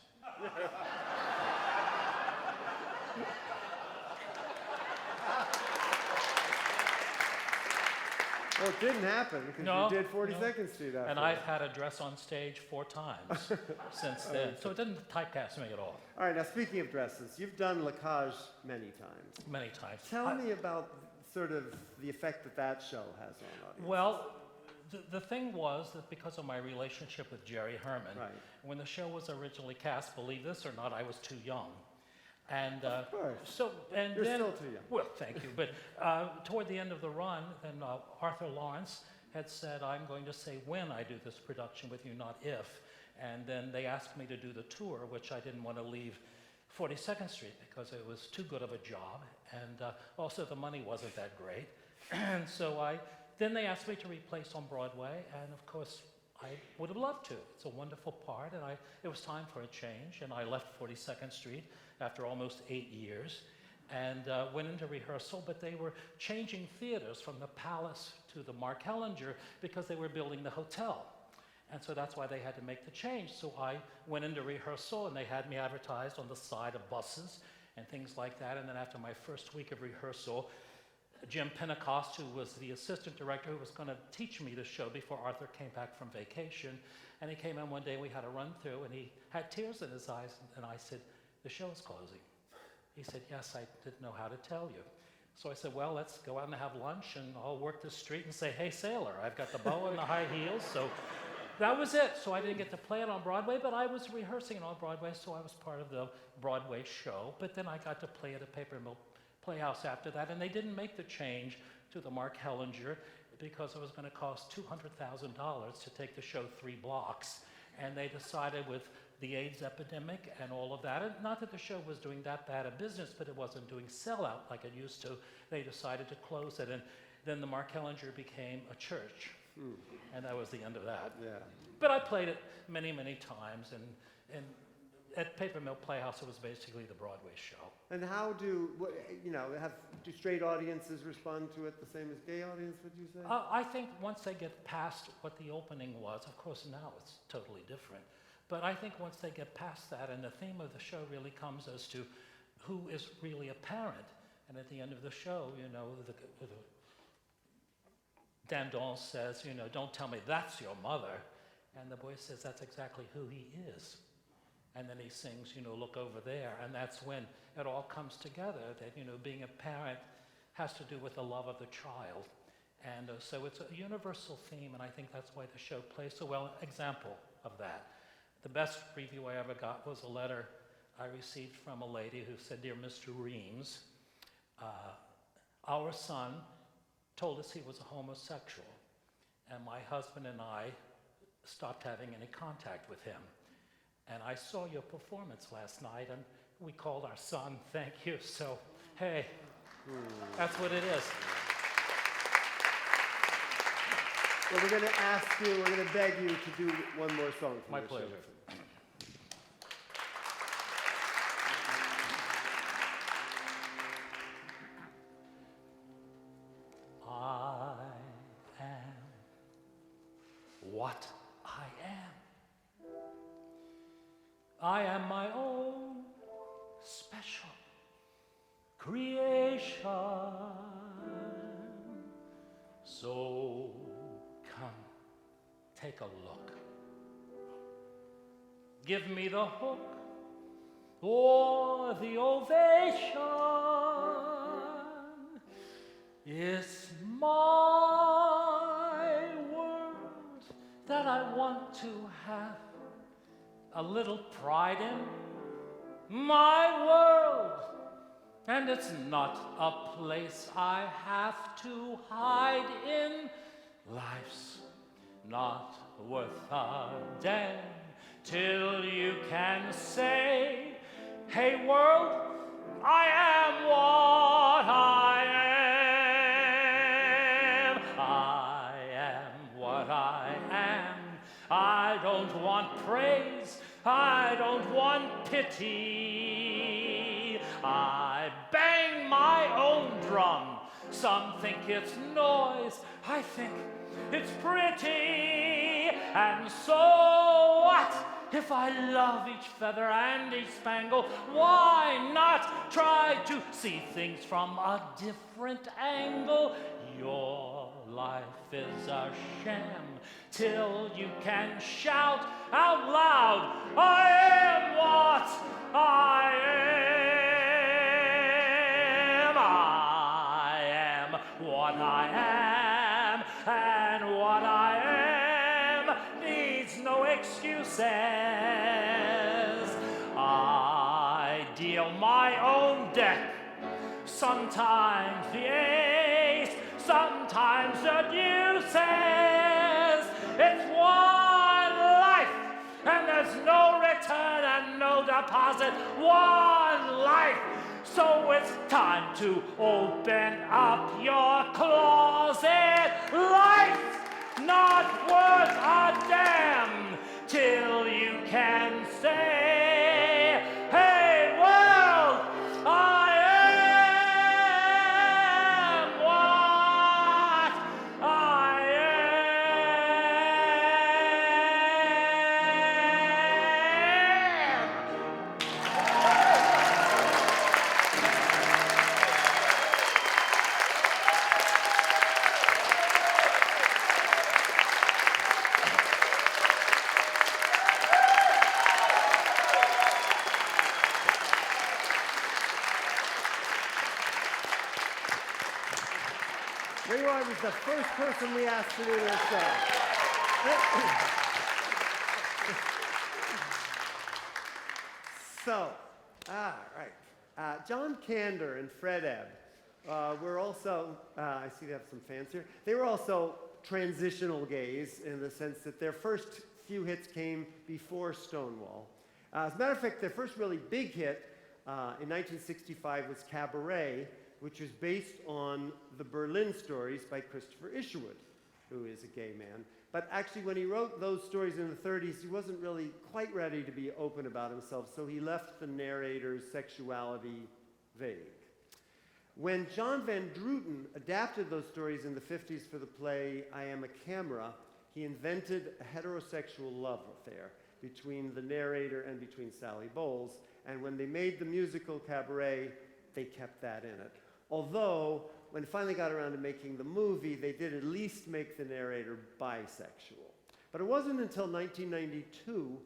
Well, it didn't happen, because you did 42nd Street after And that. I've had a dress on stage 4 times since then. So it didn't typecast me at all. All right, now speaking of dresses, you've done La Cage many times. Many times. Tell me about sort of the effect that show has on audiences. Well, the thing was that because of my relationship with Jerry Herman, Right. when the show was originally cast, believe this or not, I was too young. And Of course. And You're then, still too young. Well, thank you. But toward the end of the run, then Arthur Lawrence had said, I'm going to say when I do this production with you, not if. And then they asked me to do the tour, which I didn't want to leave 42nd Street because it was too good of a job. And also the money wasn't that great. And so then they asked me to replace on Broadway. And of course, I would have loved to. It's a wonderful part. And it was time for a change. And I left 42nd Street after almost 8 years, and went into rehearsal, but they were changing theaters from the Palace to the Mark Hellinger because they were building the hotel. And so that's why they had to make the change. So I went into rehearsal, and they had me advertised on the side of buses and things like that. And then after my first week of rehearsal, Jim Pentecost, who was the assistant director who was going to teach me the show before Arthur came back from vacation, and he came in one day, we had a run through, and he had tears in his eyes, and I said, the show is closing. He said, yes, I didn't know how to tell you. So I said, well, let's go out and have lunch, and I'll work the street and say, hey, sailor, I've got the bow and the high heels. So that was it. So I didn't get to play it on Broadway, but I was rehearsing it on Broadway, so I was part of the Broadway show. But then I got to play at a Paper Mill Playhouse after that, and they didn't make the change to the Mark Hellinger because it was going to cost $200,000 to take the show 3 blocks. And they decided with the AIDS epidemic and all of that, and not that the show was doing that bad a business, but it wasn't doing sellout like it used to. They decided to close it, and then the Mark Hellinger became a church, and that was the end of that. Yeah. But I played it many, many times, and at Paper Mill Playhouse, it was basically the Broadway show. And how do straight audiences respond to it the same as gay audience, would you say? I think once they get past what the opening was, of course now it's totally different, but I think once they get past that, and the theme of the show really comes as to who is really a parent, and at the end of the show, Dandon says, don't tell me that's your mother, and the boy says that's exactly who he is. And then he sings, look over there, and that's when it all comes together, that, being a parent has to do with the love of the child. And so it's a universal theme, and I think that's why the show plays so well. Example of that. The best review I ever got was a letter I received from a lady who said, Dear Mr. Reams, our son told us he was a homosexual, and my husband and I stopped having any contact with him. And I saw your performance last night, and we called our son, thank you. So, hey, that's what it is. Well, we're going to beg you to do one more song for My the pleasure. show. I am what I am. I am my own special creation. So come take a look. Give me the hook or the ovation. It's my world that I want to have a little pride in. My world, and it's not a place I have to hide in. Life's not worth a damn till you can say, hey world, I am what I am. I am what I am. I don't want praise. I don't want pity. I bang my own drum. Some think it's noise. I think it's pretty. And so what? If I love each feather and each spangle, why not try to see things from a different angle? Your life is a sham till you can shout out loud, I am what I am. I am what I am, and what I am needs no excuses. I deal my own deck, sometimes the ace, sometimes the deuces. It's one life, and there's no return and no deposit. One life, so it's time to open up your closet. Life's not worth a damn till you can say, hey world, I am what I am. Lee Roy was the first person we asked to do this show. So, right. John Kantor and Fred Ebb were also, I see they have some fans here, they were also transitional gays in the sense that their first few hits came before Stonewall. As a matter of fact, their first really big hit in 1965 was Cabaret, which was based on the Berlin stories by Christopher Isherwood, who is a gay man. But actually, when he wrote those stories in the 30s, he wasn't really quite ready to be open about himself, so he left the narrator's sexuality vague. When John Van Druten adapted those stories in the 50s for the play I Am a Camera, he invented a heterosexual love affair between the narrator and between Sally Bowles. And when they made the musical Cabaret, they kept that in it. Although, when it finally got around to making the movie, they did at least make the narrator bisexual. But it wasn't until 1992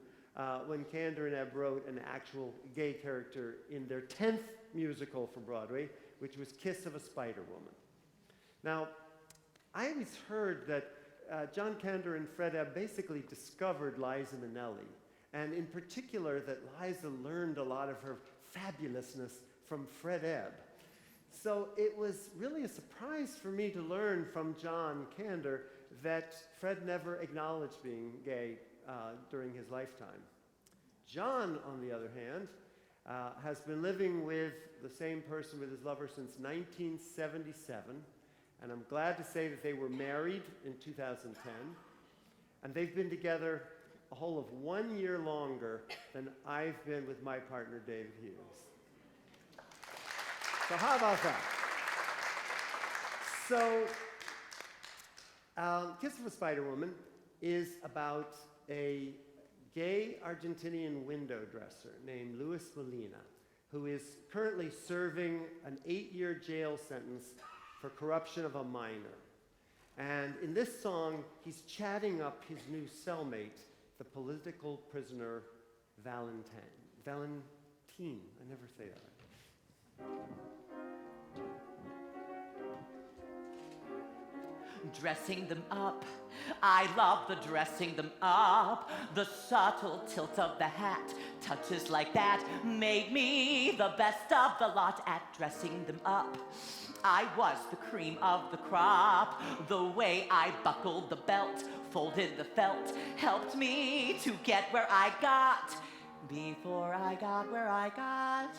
when Kantor and Ebb wrote an actual gay character in their 10th musical for Broadway, which was Kiss of a Spider Woman. Now, I always heard that John Kantor and Fred Ebb basically discovered Liza Minnelli, and in particular that Liza learned a lot of her fabulousness from Fred Ebb. So it was really a surprise for me to learn from John Kantor that Fred never acknowledged being gay during his lifetime. John, on the other hand, has been living with the same person, with his lover, since 1977. And I'm glad to say that they were married in 2010. And they've been together a whole of 1 year longer than I've been with my partner, David Hughes. So how about that? So, Kiss of a Spider Woman is about a gay Argentinian window dresser named Luis Molina, who is currently serving an 8-year jail sentence for corruption of a minor. And in this song, he's chatting up his new cellmate, the political prisoner Valentine. Valentine, I never say that right. Dressing them up, I love the dressing them up. The subtle tilt of the hat, touches like that, made me the best of the lot at dressing them up. I was the cream of the crop. The way I buckled the belt, folded the felt, helped me to get where I got. Before I got where I got,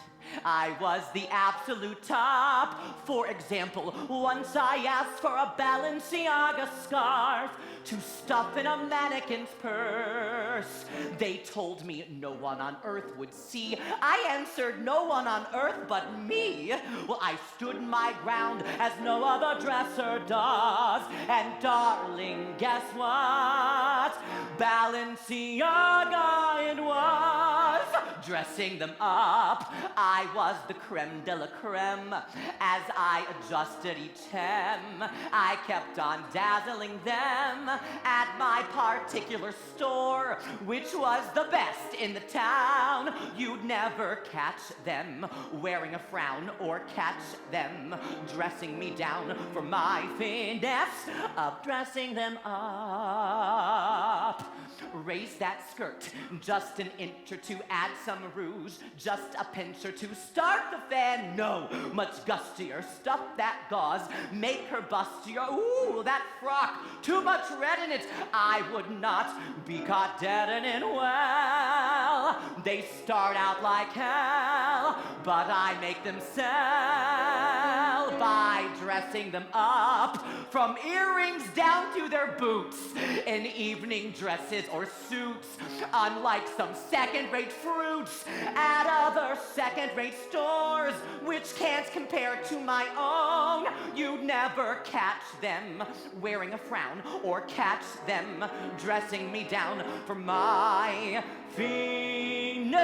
I was the absolute top. For example, once I asked for a Balenciaga scarf to stuff in a mannequin's purse. They told me no one on earth would see. I answered, no one on earth but me. Well, I stood my ground as no other dresser does. And darling, guess what? Balenciaga it was. Dressing them up, I was the creme de la creme. As I adjusted each hem, I kept on dazzling them at my particular store, which was the best in the town. You'd never catch them wearing a frown or catch them dressing me down for my finesse of dressing them up. Raise that skirt just an inch or two, add some rouge, just a pinch or two, start the fan, no, much gustier, stuff that gauze, make her bustier, ooh, that frock, too much red in it, I would not be caught dead in it. Well, they start out like hell, but I make them sell by dressing them up, from earrings down to their boots, in evening dresses or suits, unlike some second-rate fruits at other second-rate stores, which can't compare to my own. You'd never catch them wearing a frown or catch them dressing me down for my finesse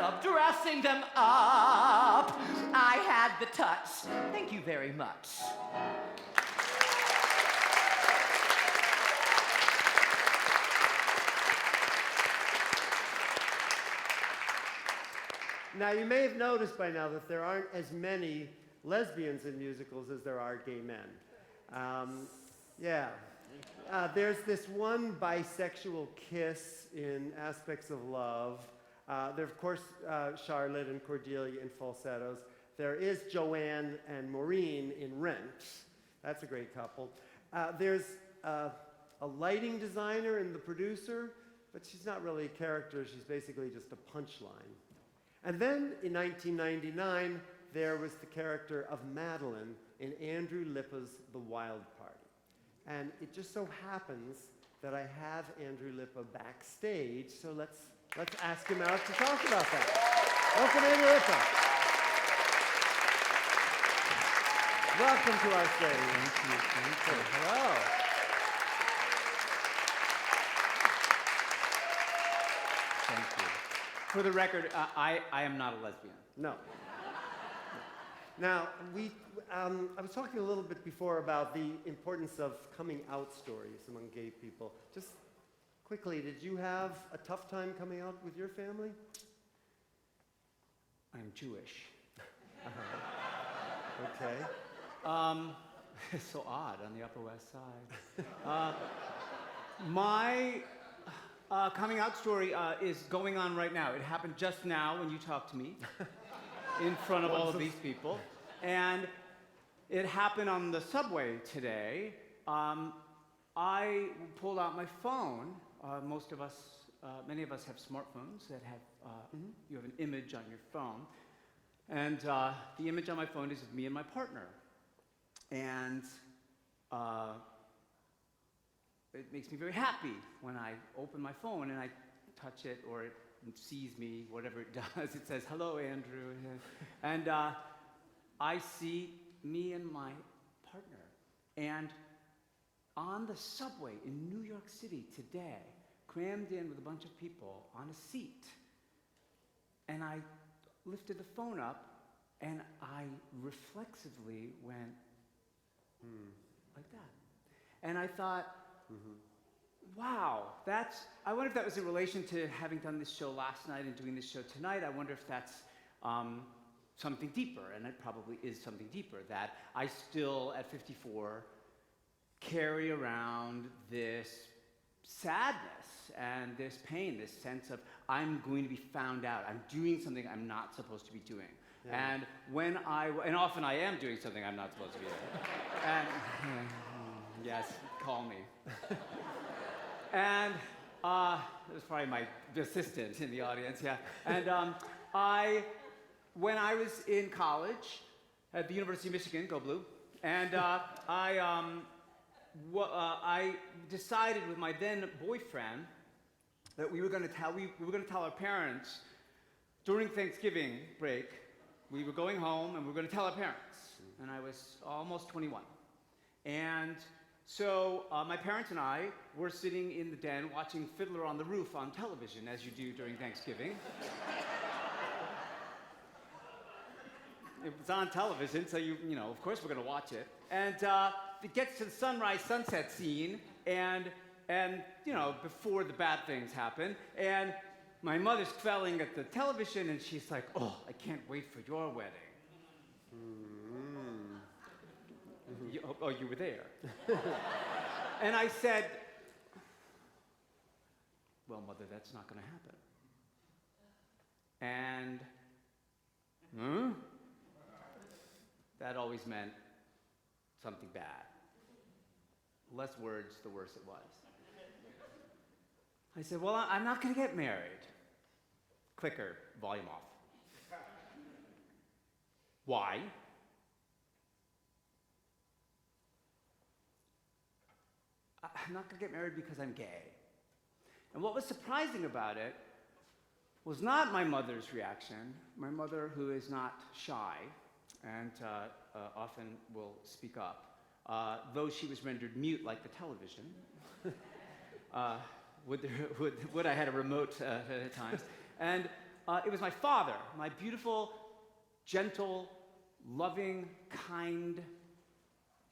of dressing them up. I had the touch. Thank you very much. Now, you may have noticed by now that there aren't as many lesbians in musicals as there are gay men. There's this one bisexual kiss in Aspects of Love. There, of course, Charlotte and Cordelia in Falsettos. There is Joanne and Maureen in Rent. That's a great couple. There's a lighting designer and the producer, but she's not really a character. She's basically just a punchline. And then in 1999, there was the character of Madeline in Andrew Lippa's The Wild Party. And it just so happens that I have Andrew Lippa backstage, so let's ask him out to talk about that. Welcome, Andrew Lippa. Welcome to our stage. Thank you. Hello. Thank you. For the record, I am not a lesbian. No. Now, I was talking a little bit before about the importance of coming out stories among gay people. Just quickly, did you have a tough time coming out with your family? I'm Jewish. Okay. It's so odd on the Upper West Side. My coming out story is going on right now. It happened just now when you talked to me in front of all of these people. And it happened on the subway today. I pulled out my phone. Many of us have smartphones that have, you have an image on your phone. And the image on my phone is of me and my partner. And it makes me very happy when I open my phone and I touch it or it sees me, whatever it does. It says, "Hello, Andrew." And I see me and my partner. And on the subway in New York City today, crammed in with a bunch of people on a seat, and I lifted the phone up and I reflexively went, like that. And I thought, wow, I wonder if that was in relation to having done this show last night and doing this show tonight. I wonder if that's something deeper, and it probably is something deeper, that I still, at 54, carry around this sadness and this pain, this sense of I'm going to be found out. I'm doing something I'm not supposed to be doing. Yeah. And often I am doing something I'm not supposed to be doing. And yes, call me. And it was probably my assistant in the audience, yeah. And when I was in college at the University of Michigan, go Blue, and I decided with my then boyfriend that we were going to tell our parents during Thanksgiving break. We were going home and we were going to tell our parents. And I was almost 21. And so my parents and I were sitting in the den watching Fiddler on the Roof on television, as you do during Thanksgiving. It was on television, so you know, of course we're going to watch it. And it gets to the sunrise-sunset scene, and you know, before the bad things happen, and my mother's quelling at the television, and she's like, "Oh, I can't wait for your wedding." You were there. And I said, "Well, Mother, that's not going to happen." And that always meant something bad. Less words, the worse it was. I said, "Well, I'm not going to get married." Clicker, volume off. Why? I'm not going to get married because I'm gay. And what was surprising about it was not my mother's reaction. My mother, who is not shy and often will speak up, though she was rendered mute like the television. Would I had a remote at times. And it was my father, my beautiful, gentle, loving, kind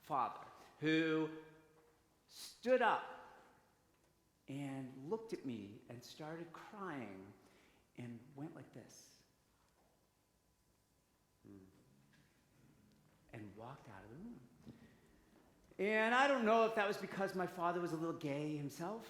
father, who stood up and looked at me and started crying and went like this. And walked out of the room. And I don't know if that was because my father was a little gay himself,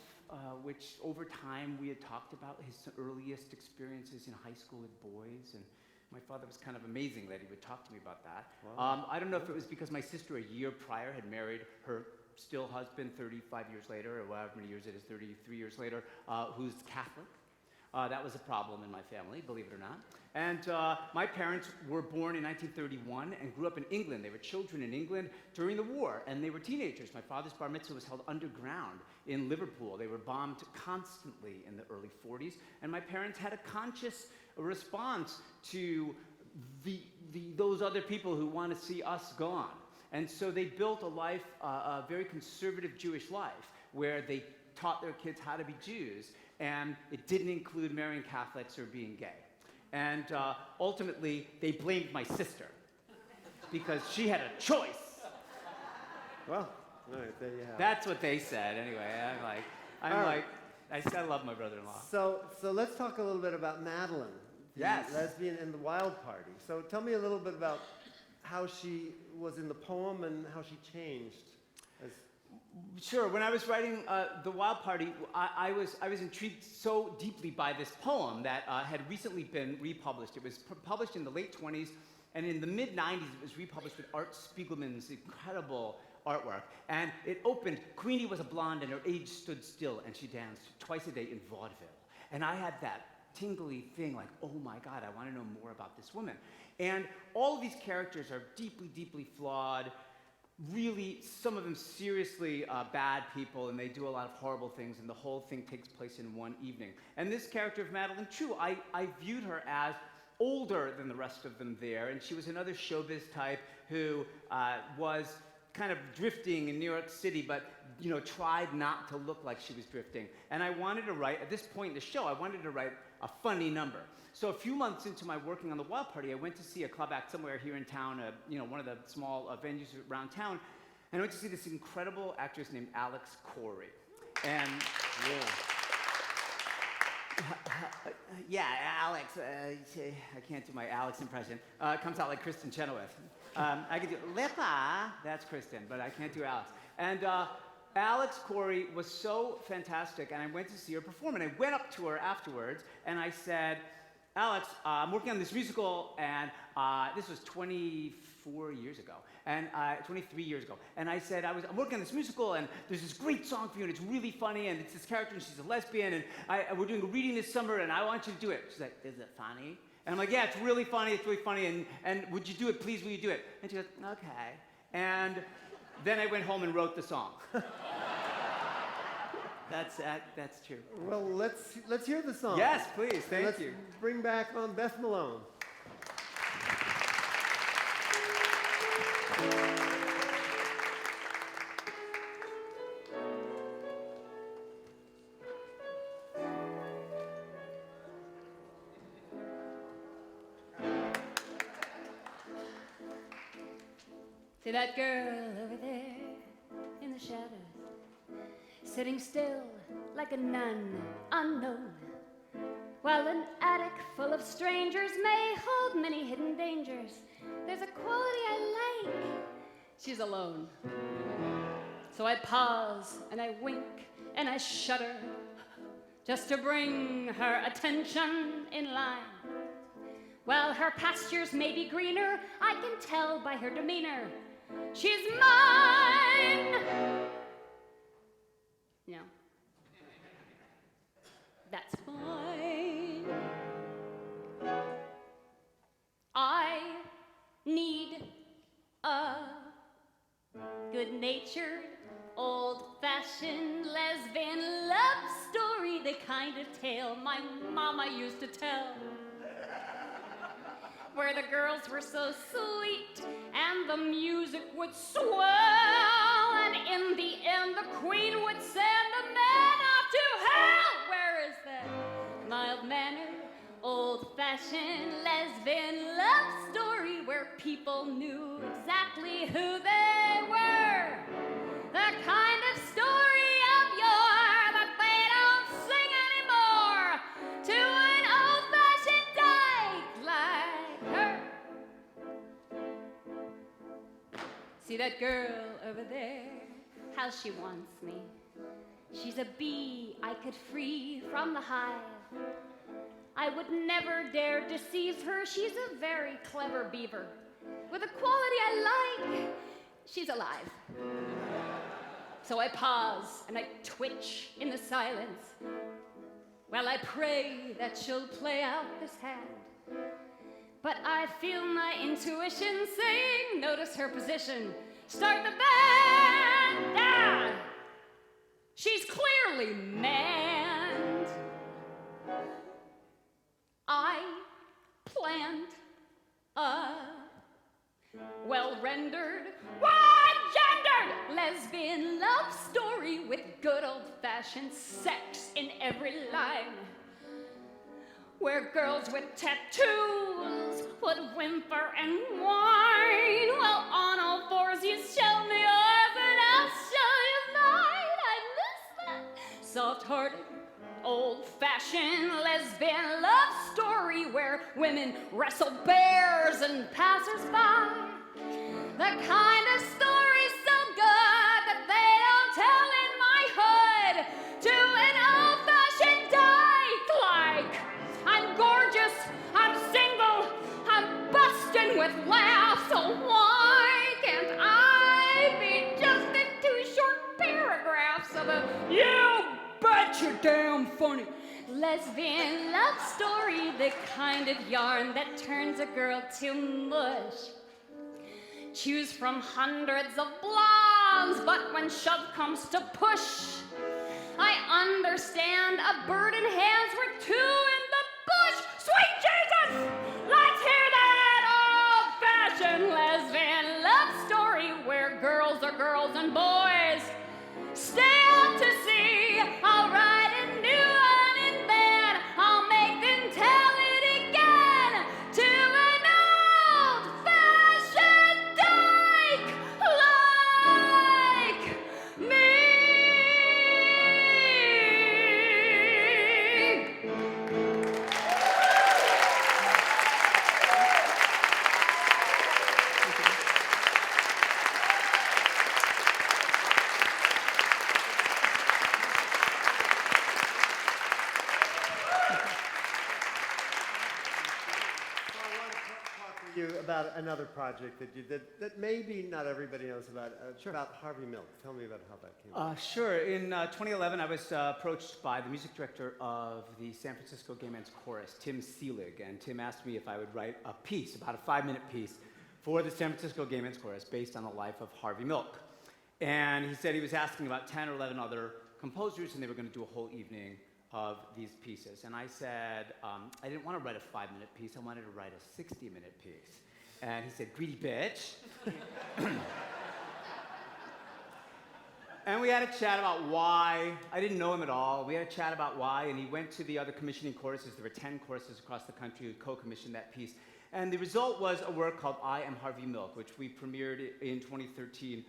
which over time we had talked about his earliest experiences in high school with boys, and my father was kind of amazing that he would talk to me about that. Wow. I don't know if it was because my sister a year prior had married her still husband 35 years later, or however many years it is, 33 years later, who's Catholic. That was a problem in my family, believe it or not. And my parents were born in 1931 and grew up in England. They were children in England during the war, and they were teenagers. My father's bar mitzvah was held underground in Liverpool. They were bombed constantly in the early 40s, and my parents had a conscious response to those other people who want to see us gone. And so they built a life, a very conservative Jewish life, where they taught their kids how to be Jews, and it didn't include marrying Catholics or being gay. And ultimately, they blamed my sister because she had a choice. Well, all right, there you have it. That's what they said, anyway. I love my brother-in-law. So let's talk a little bit about Madeline, the Yes. lesbian in the Wild Party. So tell me a little bit about how she was in the poem and how she changed. Sure. When I was writing The Wild Party, I was intrigued so deeply by this poem that had recently been republished. It was published in the late 20s, and in the mid-90s, it was republished with Art Spiegelman's incredible artwork. And it opened, Queenie was a blonde, and her age stood still, and she danced twice a day in vaudeville. And I had that tingly thing like, oh my God, I want to know more about this woman. And all of these characters are deeply, deeply flawed, really, some of them seriously bad people, and they do a lot of horrible things, and the whole thing takes place in one evening. And this character of Madeline, true, I viewed her as older than the rest of them there, and she was another showbiz type who was kind of drifting in New York City, but tried not to look like she was drifting. And I wanted to write, at this point in the show, I wanted to write a funny number. So a few months into my working on The Wild Party, I went to see a club act somewhere here in town, one of the small venues around town, And I went to see this incredible actress named Alex Corey. And yeah, Alex, I can't do my Alex impression. It comes out like Kristen Chenoweth. I can do Lippa, that's Kristen, but I can't do Alex. And Alex Corey was so fantastic, and I went to see her perform, and I went up to her afterwards, and I said, Alex, I'm working on this musical, and this was 24 years ago, and 23 years ago. And I said, I'm working on this musical, and there's this great song for you, and it's really funny, and it's this character, and she's a lesbian, and we're doing a reading this summer, and I want you to do it. She's like, is it funny? And I'm like, yeah, it's really funny, and would you do it, please, will you do it? And she goes, okay. And then I went home and wrote the song. That's true. Well, let's hear the song. Yes, please. Thank you. Bring back on Beth Malone. See that girl over there in the shadows, sitting still like a nun unknown, while an attic full of strangers may hold many hidden dangers. There's a quality I like. She's alone. So I pause and I wink and I shudder, just to bring her attention in line. While her pastures may be greener, I can tell by her demeanor, she's mine. No. That's fine. I need a good-natured, old-fashioned lesbian love story, the kind of tale my mama used to tell, where the girls were so sweet and the music would swell, and in the end the queen would send a man off to hell. Where is that mild-mannered, old-fashioned lesbian love story where people knew exactly who they were? The kind of story of yore that they don't sing anymore to an old-fashioned dyke like her. See that girl over there, how she wants me. She's a bee I could free from the hive. I would never dare deceive her. She's a very clever beaver with a quality I like. She's alive. So I pause and I twitch in the silence while I pray that she'll play out this hand. But I feel my intuition saying, notice her position, start the band. Ah! She's clearly manned. I planned a well-rendered, wide-gendered lesbian love story with good old-fashioned sex in every line, where girls with tattoos would whimper and whine, while on all fours you show me yours and I'll show you mine. I miss that soft-hearted, old-fashioned lesbian love story where women wrestle bears and passers-by. The kind of story so good that they don't tell in my hood to an old-fashioned dyke like, I'm gorgeous, I'm single, I'm busting with laughs, so why can't I be just in 2 short paragraphs of a you bet you're damn funny lesbian love story, the kind of yarn that turns a girl to mush? Choose from hundreds of blondes, but when shove comes to push, I understand a bird in hands were 2 in the bush. Sweet Jesus! Let's hear that old-fashioned lesbian love story where girls are girls and boys stay out to sea. I'll write a new one in bed. I'll make them tell it again to an old-fashioned dyke like about another project that you did that maybe not everybody knows about, about Harvey Milk. Tell me about how that came about. Sure. In 2011, I was approached by the music director of the San Francisco Gay Men's Chorus, Tim Seelig, and Tim asked me if I would write a piece, about a 5-minute piece, for the San Francisco Gay Men's Chorus based on the life of Harvey Milk. And he said he was asking about 10 or 11 other composers, and they were going to do a whole evening of these pieces. And I said, I didn't want to write a 5-minute piece, I wanted to write a 60-minute piece. And he said, greedy bitch. And we had a chat about why. I didn't know him at all. We had a chat about why, and he went to the other commissioning choruses. There were 10 choruses across the country who co-commissioned that piece. And the result was a work called I Am Harvey Milk, which we premiered in 2013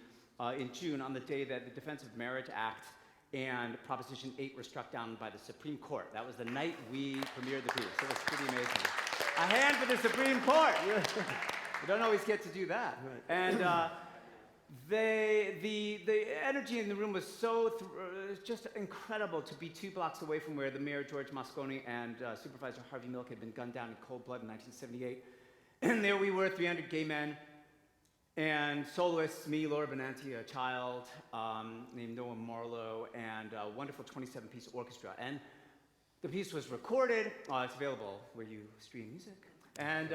in June on the day that the Defense of Marriage Act and Proposition 8 were struck down by the Supreme Court. That was the night we premiered the piece. It was pretty amazing. A hand for the Supreme Court. You don't always get to do that. Right. And the energy in the room was so just incredible to be 2 blocks away from where the mayor, George Moscone, and Supervisor Harvey Milk had been gunned down in cold blood in 1978. And there we were, 300 gay men, and soloists, me, Laura Benanti, a child named Noah Marlowe, and a wonderful 27-piece orchestra. And the piece was recorded. It's available where you stream music. And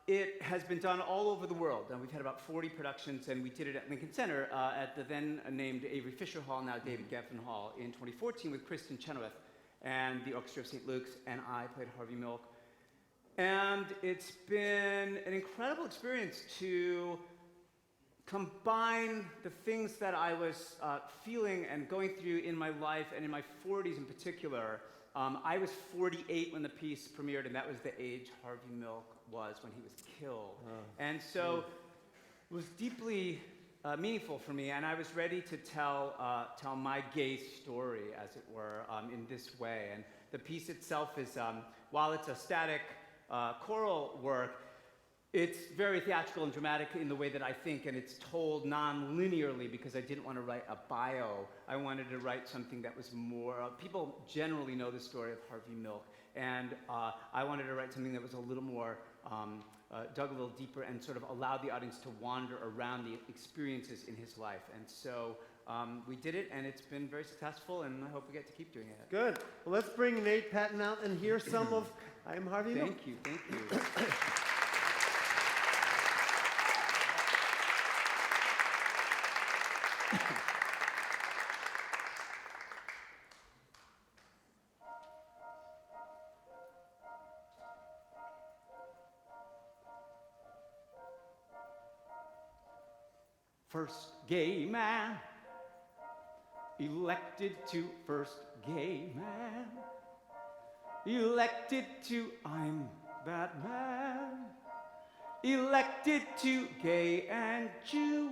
it has been done all over the world. And we've had about 40 productions, and we did it at Lincoln Center at the then named Avery Fisher Hall, now David Geffen Hall, in 2014 with Kristen Chenoweth and the Orchestra of St. Luke's, and I played Harvey Milk. And it's been an incredible experience to combine the things that I was feeling and going through in my life, and in my 40s in particular. I was 48 when the piece premiered, and that was the age Harvey Milk was when he was killed. And so it was deeply meaningful for me, and I was ready to tell my gay story, as it were, in this way. And the piece itself is, while it's a static choral work, it's very theatrical and dramatic in the way that I think, and it's told non-linearly because I didn't want to write a bio. I wanted to write something that was more, people generally know the story of Harvey Milk, and I wanted to write something that was a little more, dug a little deeper and sort of allowed the audience to wander around the experiences in his life. And so we did it, and it's been very successful, and I hope we get to keep doing it. Good. Well, let's bring Nate Patten out and hear some of I Am Harvey Milk. Thank you, thank you. First gay man, elected to first gay man, elected to I'm that man, elected to gay and Jew,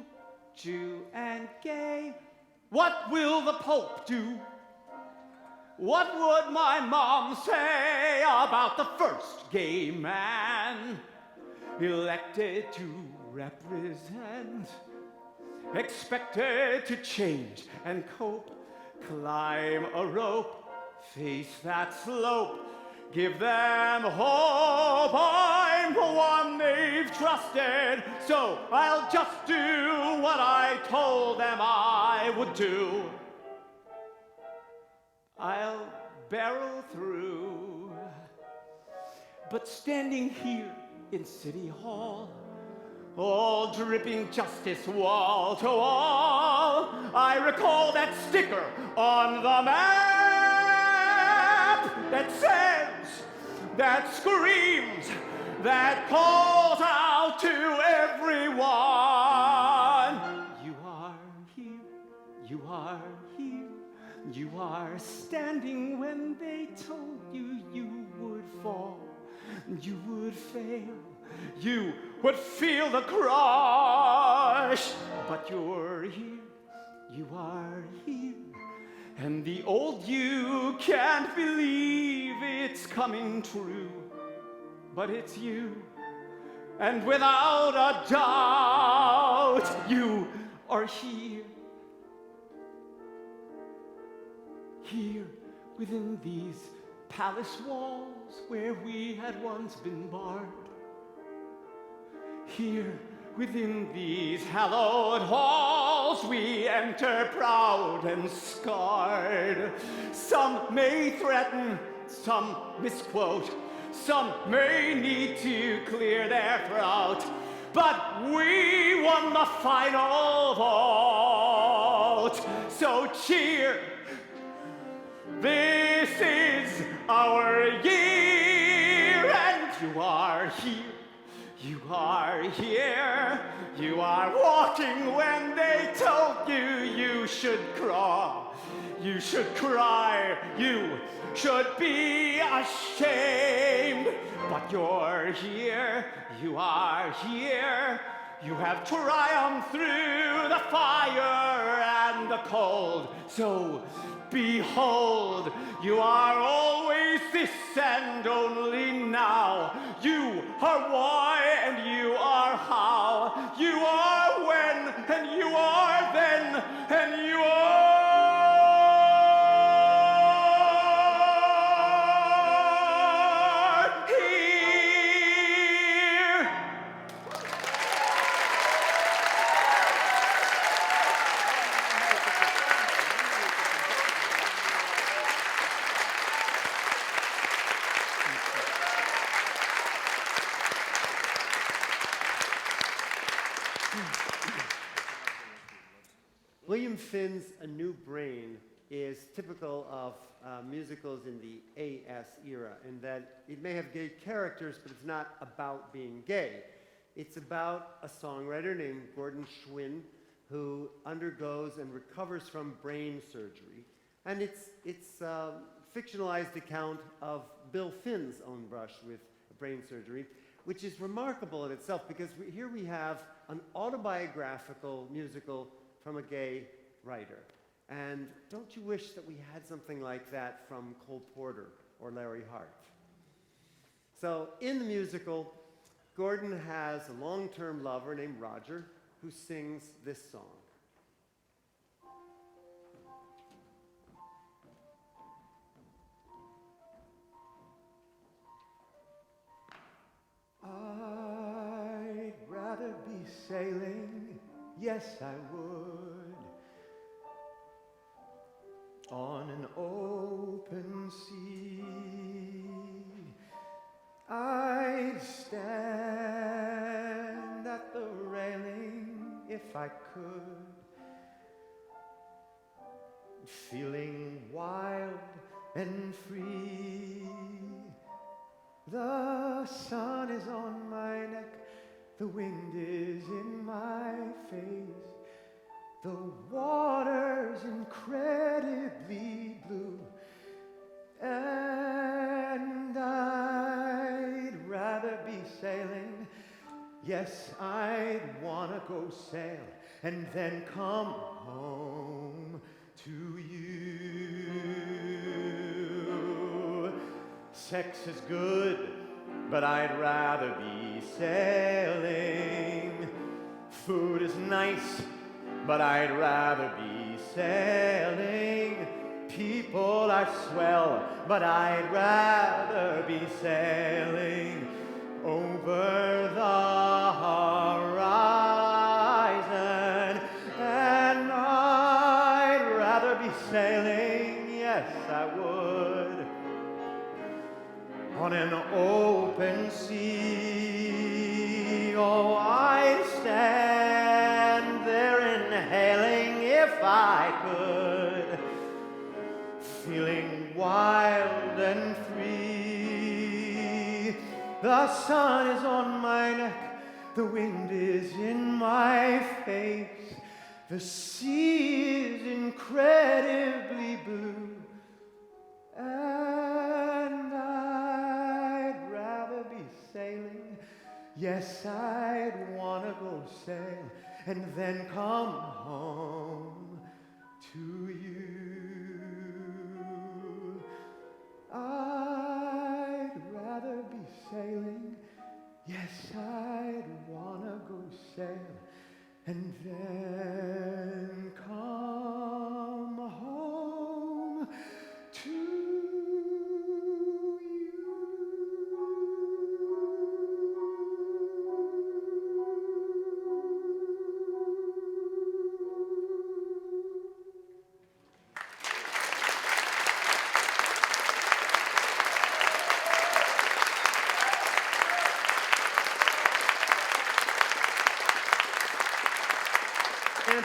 Jew and gay. What will the Pope do? What would my mom say about the first gay man elected to represent? Expected to change and cope, climb a rope, face that slope, give them hope. I'm the one they've trusted, so I'll just do what I told them I would do. I'll barrel through, but standing here in City Hall, all dripping justice wall to wall, I recall that sticker on the map that says, that screams, that calls out to everyone. You are here, you are here, you are standing when they told you you would fall, you would fail. You would feel the crush, but you're here, you are here, and the old you can't believe it's coming true, but it's you, and without a doubt, you are here, here within these palace walls where we had once been barred. Here, within these hallowed halls, we enter proud and scarred. Some may threaten, some misquote, some may need to clear their throat, but we won the final vote. So cheer, this is our year, and you are here. You are here, you are walking when they told you you should crawl. You should cry, you should be ashamed. But you're here, you are here. You have triumphed through the fire and the cold. So behold, you are always this and only now. You are why and you are how. You are when and you are then and you are here. William Finn's A New Brain is typical of musicals in the AS era in that it may have gay characters, but it's not about being gay. It's about a songwriter named Gordon Schwinn who undergoes and recovers from brain surgery. And it's a fictionalized account of Bill Finn's own brush with brain surgery, which is remarkable in itself because here we have an autobiographical musical from a gay writer. And don't you wish that we had something like that from Cole Porter or Larry Hart? So in the musical, Gordon has a long-term lover named Roger who sings this song. I'd rather be sailing, yes I would, on an open sea. I'd stand at the railing if I could, feeling wild and free. The sun is on my neck, the wind is in my face, the water's incredibly blue, and I'd rather be sailing. Yes, I'd wanna go sail and then come home to you. Sex is good, but I'd rather be sailing. Food is nice, but I'd rather be sailing. People are swell, but I'd rather be sailing over the horizon. And I'd rather be sailing, yes I would, on an open sea. Oh, I'd stand there inhaling if I could, feeling wild and free. The sun is on my neck, the wind is in my face, the sea is incredibly blue, and I'd rather be sailing. Yes, I'd wanna go sail and then come home to you. I'd rather be sailing. Yes, I'd wanna go sail and then come home to you.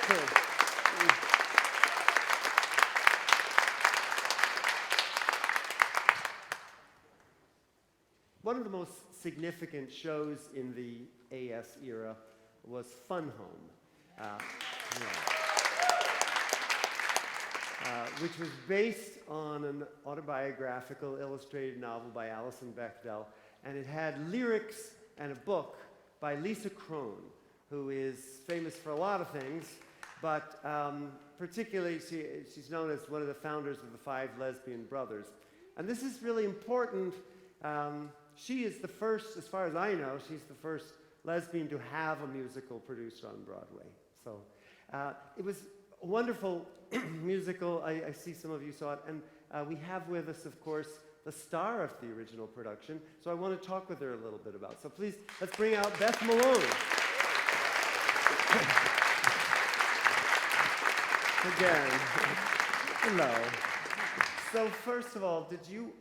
Winther. One of the most significant shows in the AS era was Fun Home, which was based on an autobiographical illustrated novel by Alison Bechdel, and it had lyrics and a book by Lisa Kron, who is famous for a lot of things, but particularly she's known as one of the founders of the 5 Lesbian Brothers. And this is really important. She is the first, as far as I know, she's the first lesbian to have a musical produced on Broadway. So it was a wonderful musical. I see some of you saw it. And we have with us, of course, the star of the original production. So I want to talk with her a little bit about it. So please, let's bring out Beth Malone. Again. Hello. So first of all, did you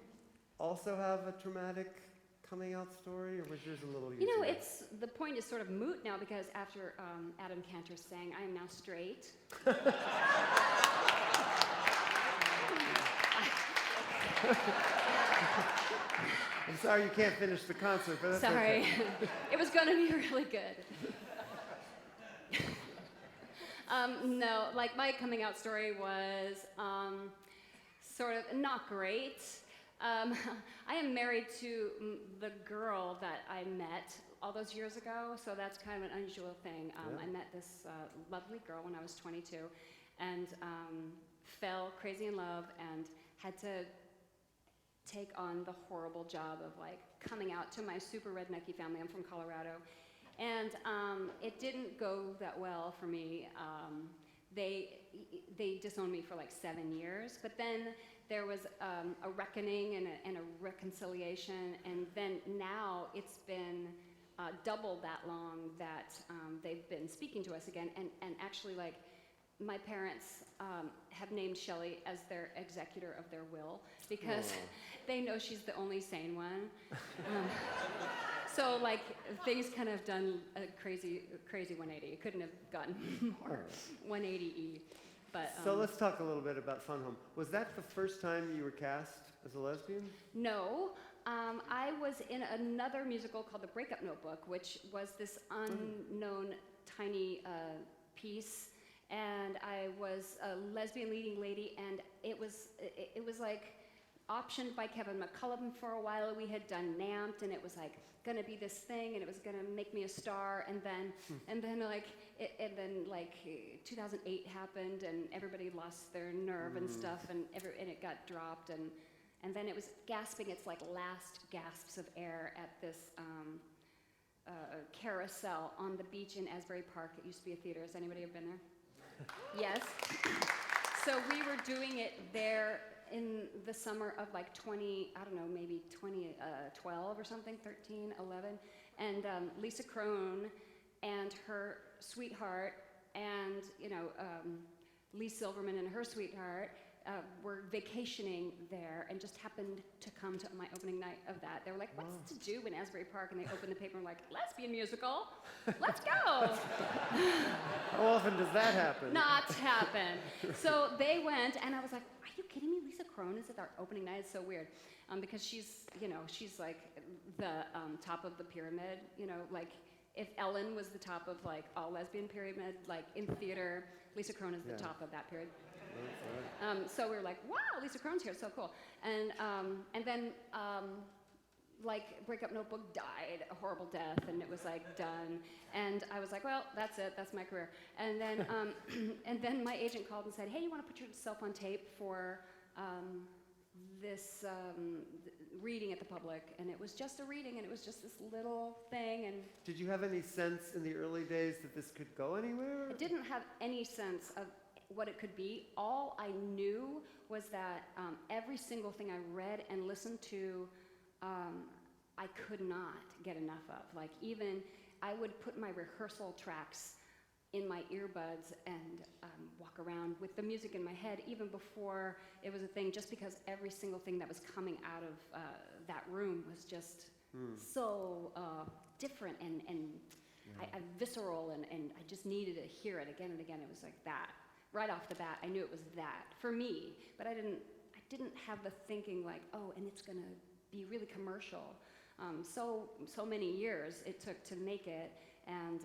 also have a traumatic coming out story, or was yours a little easier? You know, the point is sort of moot now, because after Adam Kantor sang "I Am Now Straight," I'm sorry you can't finish the concert, but that's sorry, okay. it was going to be really good. No, like my coming out story was sort of not great. I am married to the girl that I met all those years ago, so that's kind of an unusual thing. I met this lovely girl when I was 22 and fell crazy in love and had to take on the horrible job of like coming out to my super rednecky family. I'm from Colorado. And it didn't go that well for me. They disowned me for like 7 years, but then there was a reckoning and a reconciliation, and then now it's been double that long that they've been speaking to us again, and actually like my parents have named Shelley as their executor of their will because they know she's the only sane one. So like things kind of done a crazy 180. It couldn't have gotten more 180-y. But so let's talk a little bit about Fun Home. Was that the first time you were cast as a lesbian? No. I was in another musical called The Breakup Notebook, which was this unknown tiny piece, and I was a lesbian leading lady, and it was like optioned by Kevin McCullum for a while. We had done Namped, and it was like gonna be this thing, and it was gonna make me a star, and then 2008 happened, and everybody lost their nerve and stuff, and it got dropped, and then it was gasping its like last gasps of air at this carousel on the beach in Asbury Park. It used to be a theater. Has anybody ever been there? Yes. So we were doing it there in the summer of like 2012 or something, 13, 11, and Lisa Kron and her sweetheart and, Lee Silverman and her sweetheart were vacationing there and just happened to come to my opening night of that. They were like, what's to do in Asbury Park? And they opened the paper and were like, lesbian musical, let's go. How often does that happen? Not happen. So they went, and I was like, are you kidding me? Lisa Kron is at our opening night. It's so weird. Because she's like the top of the pyramid, like if Ellen was the top of like all lesbian pyramid, like in theater, Lisa Kron is the top of that period. So we were like, wow, Lisa Kron's here, so cool. And then like Breakup Notebook died a horrible death, and it was like done. And I was like, well, that's it, that's my career. And then and then my agent called and said, hey, you want to put yourself on tape for this reading at the public? And it was just a reading, and it was just this little thing. And did you have any sense in the early days that this could go anywhere? I didn't have any sense of what it could be. All I knew was that every single thing I read and listened to, I could not get enough of. Like even I would put my rehearsal tracks in my earbuds and walk around with the music in my head even before it was a thing, just because every single thing that was coming out of that room was just so different and visceral, and I just needed to hear it again and again. It was like that. Right off the bat, I knew it was that for me, but I didn't have the thinking like, oh, and it's gonna be really commercial. So many years it took to make it, and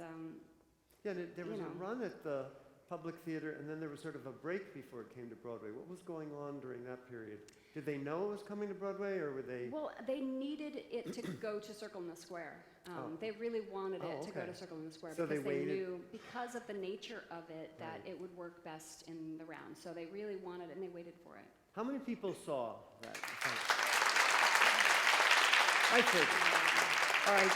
there was a run at the Public Theater, and then there was sort of a break before it came to Broadway. What was going on during that period? Did they know it was coming to Broadway, or were they? Well, they needed it to go to Circle in the Square. They really wanted it to go to Circle in the Square, so because they waited. knew, because of the nature of it, that it would work best in the round. So they really wanted it, and they waited for it. How many people saw that? I think. All right,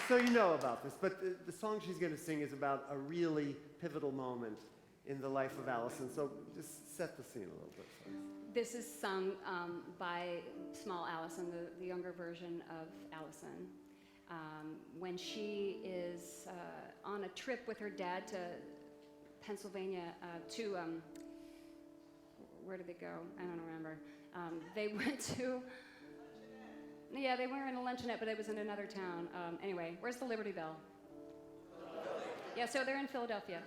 so you know about this, but the song she's going to sing is about a really pivotal moment in the life of Allison. So just set the scene a little bit for us. This is sung by small Allison, the younger version of Allison, when she is on a trip with her dad to Pennsylvania to, where did they go? I don't remember. They went to, yeah, they were in a luncheonette, but it was in another town. Anyway, where's the Liberty Bell? Yeah, so they're in Philadelphia.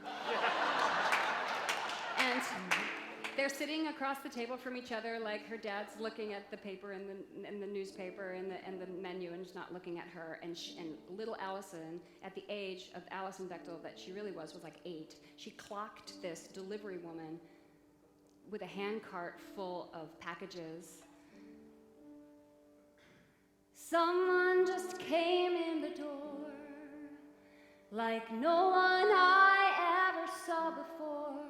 And they're sitting across the table from each other, like her dad's looking at the paper and the newspaper and the menu, and just not looking at her. And little Allison, at the age of Allison Bechtel that she really was like 8. She clocked this delivery woman with a hand cart full of packages. Someone just came in the door, like no one I ever saw before.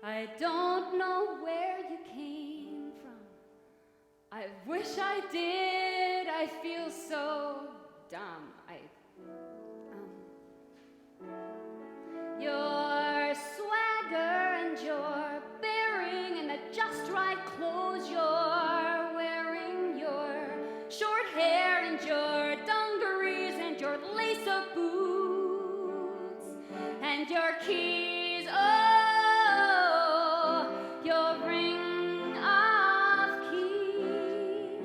I don't know where you came from. I wish I did. I feel so dumb. Your swagger and your bearing and the just right clothes you're wearing, your short hair and your dungarees and your lace-up boots and your keys, oh, your ring of keys.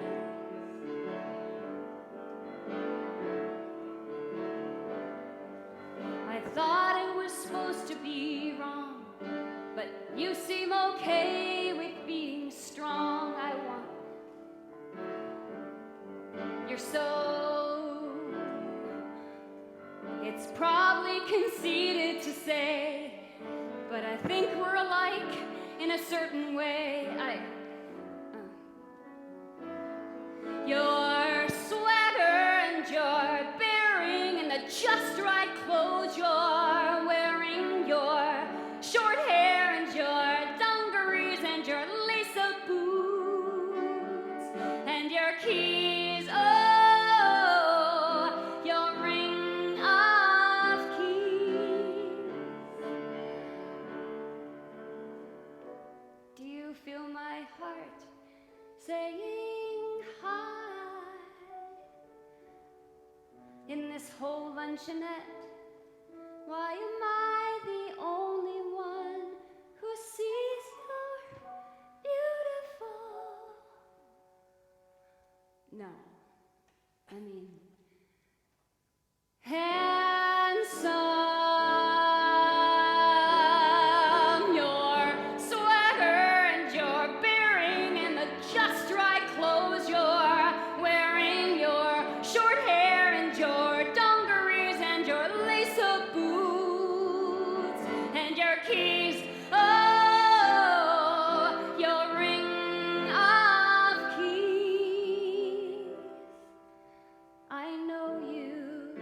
I thought it was supposed to be wrong, but you seem okay with being strong. I want, you're so, it's probably conceited to say, but I think we're alike in a certain way. Your swagger and your bearing and the just right clothes you're wearing, your short hair and your dungarees and your lace-up boots and your keys, oh, your ring of keys. Do you feel my heart saying hi in this whole luncheonette? Why am I the only one who sees you're beautiful? No, I mean, handsome, your swagger and your bearing and the just right clothes you're wearing, your short hair and your dungarees and your lace-up boots and your keys, oh, your ring of keys. I know you.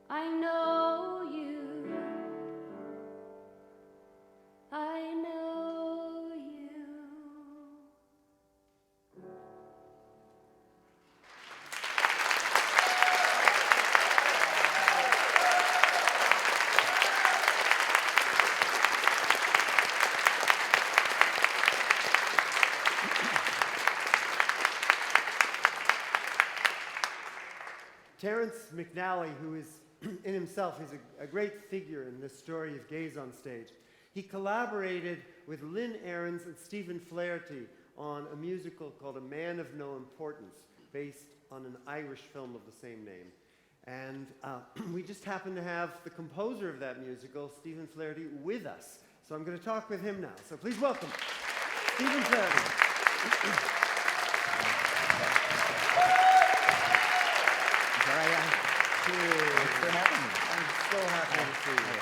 I know you. I know you. Terrence McNally, who is in himself is a great figure in this story of gays on stage, He collaborated with Lynn Ahrens and Stephen Flaherty on a musical called A Man of No Importance, based on an Irish film of the same name. And we just happen to have the composer of that musical, Stephen Flaherty, with us. So I'm going to talk with him now. So please welcome Stephen Flaherty. Here I am. Thanks for having me. I'm so happy to see you.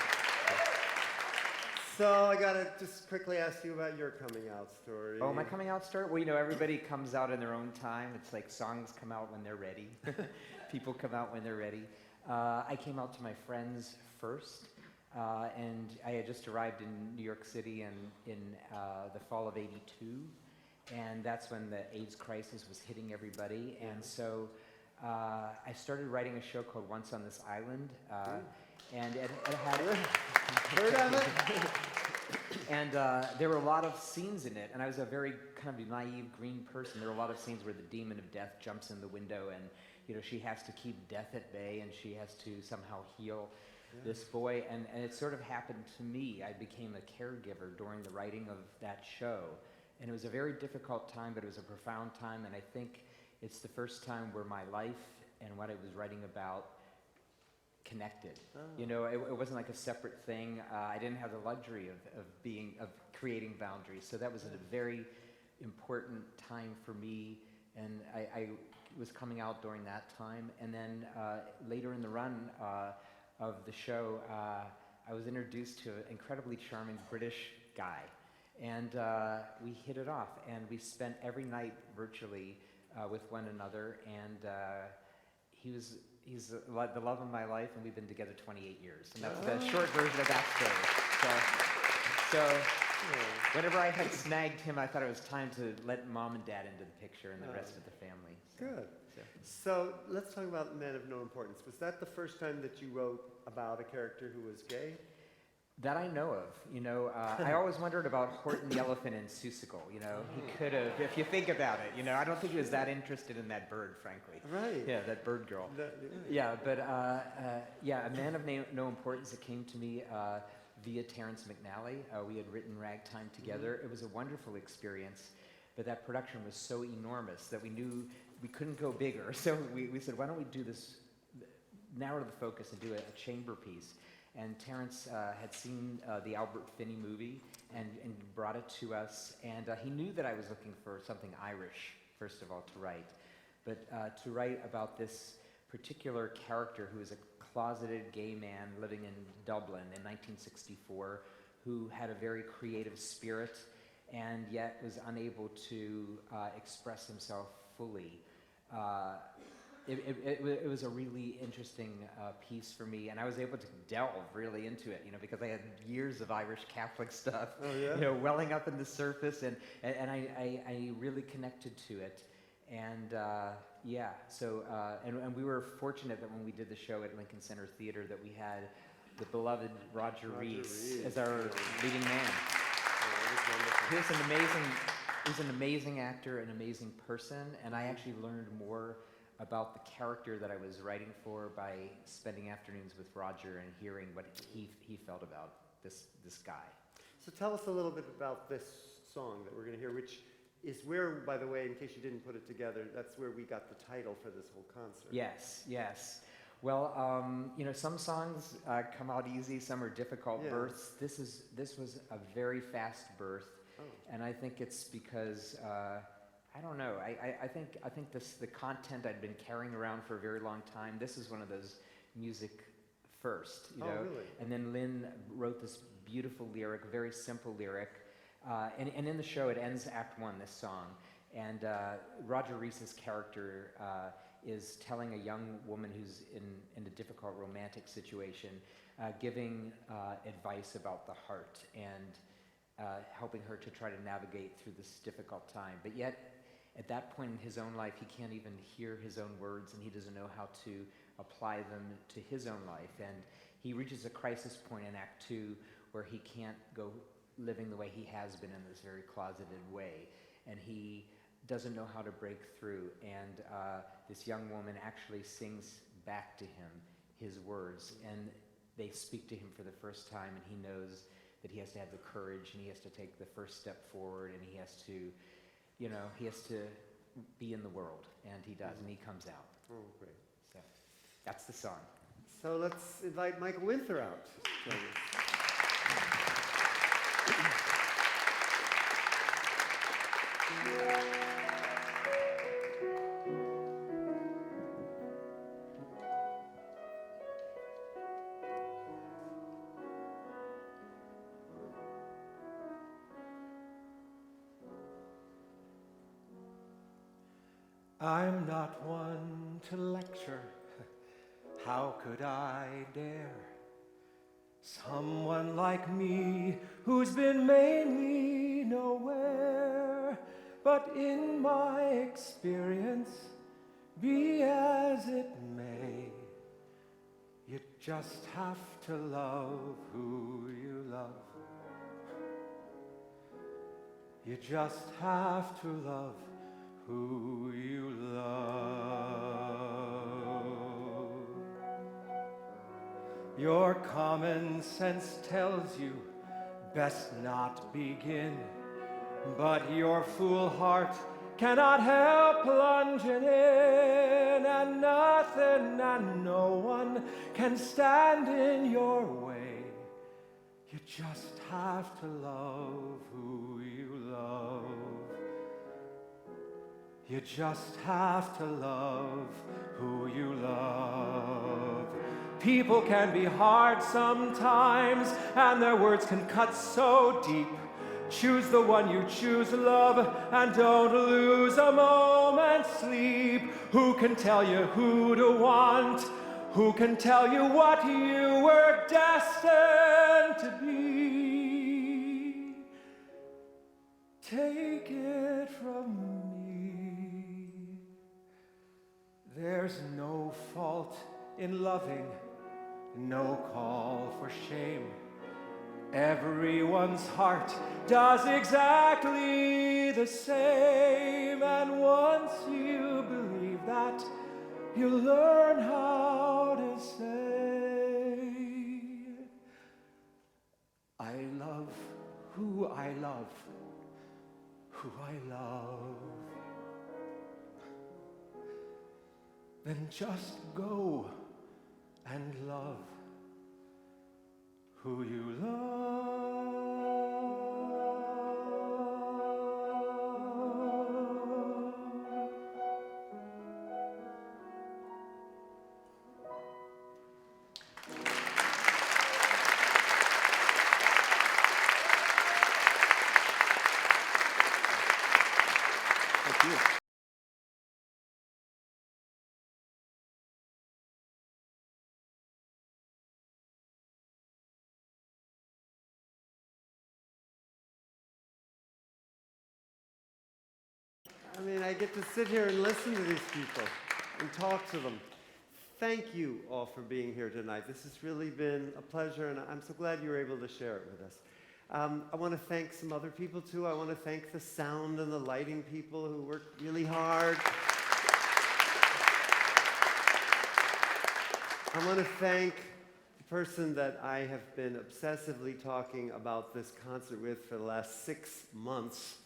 So I gotta just quickly ask you about your coming out story. Oh, my coming out story? Well, you know, everybody comes out in their own time. It's like songs come out when they're ready. People come out when they're ready. I came out to my friends first, and I had just arrived in New York City in the fall of '82, and that's when the AIDS crisis was hitting everybody. And so I started writing a show called Once on This Island, and it had... Heard of it? And there were a lot of scenes in it, and I was a very kind of naive green person. There were a lot of scenes where the demon of death jumps in the window, and you know she has to keep death at bay, and she has to somehow heal this boy. And it sort of happened to me. I became a caregiver during the writing of that show, and it was a very difficult time, but it was a profound time. And I think it's the first time where my life and what I was writing about connected. Oh. You know, it wasn't like a separate thing. I didn't have the luxury of creating boundaries. So that was a very important time for me, and I was coming out during that time. And then later in the run of the show, I was introduced to an incredibly charming British guy, and we hit it off, and we spent every night virtually with one another, and he's the love of my life, and we've been together 28 years. And that's the short version of that story. So whenever I had snagged him, I thought it was time to let Mom and Dad into the picture and the rest of the family. Good. So let's talk about Men of No Importance. Was that the first time that you wrote about a character who was gay? That I know of. You know, I always wondered about Horton the elephant and Seussical. You know, he could have, if you think about it. You know, I don't think he was that interested in that bird, frankly. Right. Yeah, that bird girl. Yeah, but yeah, A Man of No Importance. It came to me via Terrence McNally. We had written Ragtime together. It was a wonderful experience, but that production was so enormous that we knew we couldn't go bigger. So we said, why don't we do this, narrow the focus and do a chamber piece. And Terrence had seen the Albert Finney movie and brought it to us. And he knew that I was looking for something Irish, first of all, to write. But to write about this particular character who is a closeted gay man living in Dublin in 1964, who had a very creative spirit and yet was unable to express himself fully. It was a really interesting piece for me, and I was able to delve really into it, you know, because I had years of Irish Catholic stuff, you know, welling up in the surface, and I really connected to it, and yeah, so and we were fortunate that when we did the show at Lincoln Center Theater that we had the beloved Roger Reams as our leading man. He's an amazing actor, an amazing person, and I actually learned more about the character that I was writing for by spending afternoons with Roger and hearing what he felt about this guy. So tell us a little bit about this song that we're going to hear, which is where, by the way, in case you didn't put it together, that's where we got the title for this whole concert. Yes. Well, you know, some songs come out easy, some are difficult births. This was a very fast birth, and I think it's because I don't know. I think the content I'd been carrying around for a very long time. This is one of those music first, you know. Really? And then Lynn wrote this beautiful lyric, very simple lyric, and in the show it ends Act 1, this song, and Roger Rees's character is telling a young woman who's in a difficult romantic situation, giving advice about the heart and helping her to try to navigate through this difficult time, but yet. At that point in his own life, he can't even hear his own words, and he doesn't know how to apply them to his own life. And he reaches a crisis point in Act 2 where he can't go living the way he has been in this very closeted way. And he doesn't know how to break through. And this young woman actually sings back to him his words. And they speak to him for the first time, and he knows that he has to have the courage and he has to take the first step forward and he has to, you know, he has to be in the world, and he does, and he comes out. Oh, great. So that's the song. So let's invite Michael Winther out. I'm not one to lecture, how could I dare? Someone like me who's been mainly nowhere, but in my experience, be as it may, you just have to love who you love. You just have to love who you love. Your common sense tells you best not begin, but your fool heart cannot help plunging in, and nothing and no one can stand in your way. You just have to love who you love. You just have to love who you love. People can be hard sometimes, and their words can cut so deep. Choose the one you choose to love, and don't lose a moment's sleep. Who can tell you who to want? Who can tell you what you were destined to be? Take it from me. There's no fault in loving, no call for shame. Everyone's heart does exactly the same, and once you believe that, you learn how to say, I love who I love, who I love. Then just go and love who you love. Thank you. I mean, I get to sit here and listen to these people and talk to them. Thank you all for being here tonight. This has really been a pleasure, and I'm so glad you were able to share it with us. I want to thank some other people, too. I want to thank the sound and the lighting people who worked really hard. I want to thank the person that I have been obsessively talking about this concert with for the last 6 months.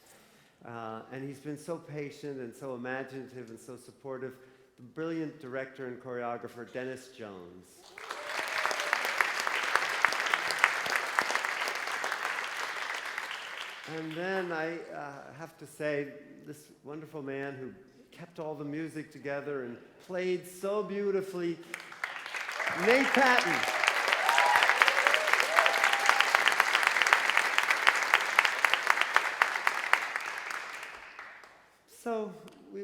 And he's been so patient and so imaginative and so supportive, the brilliant director and choreographer, Denis Jones. And then I have to say, this wonderful man who kept all the music together and played so beautifully, Nate Patten. So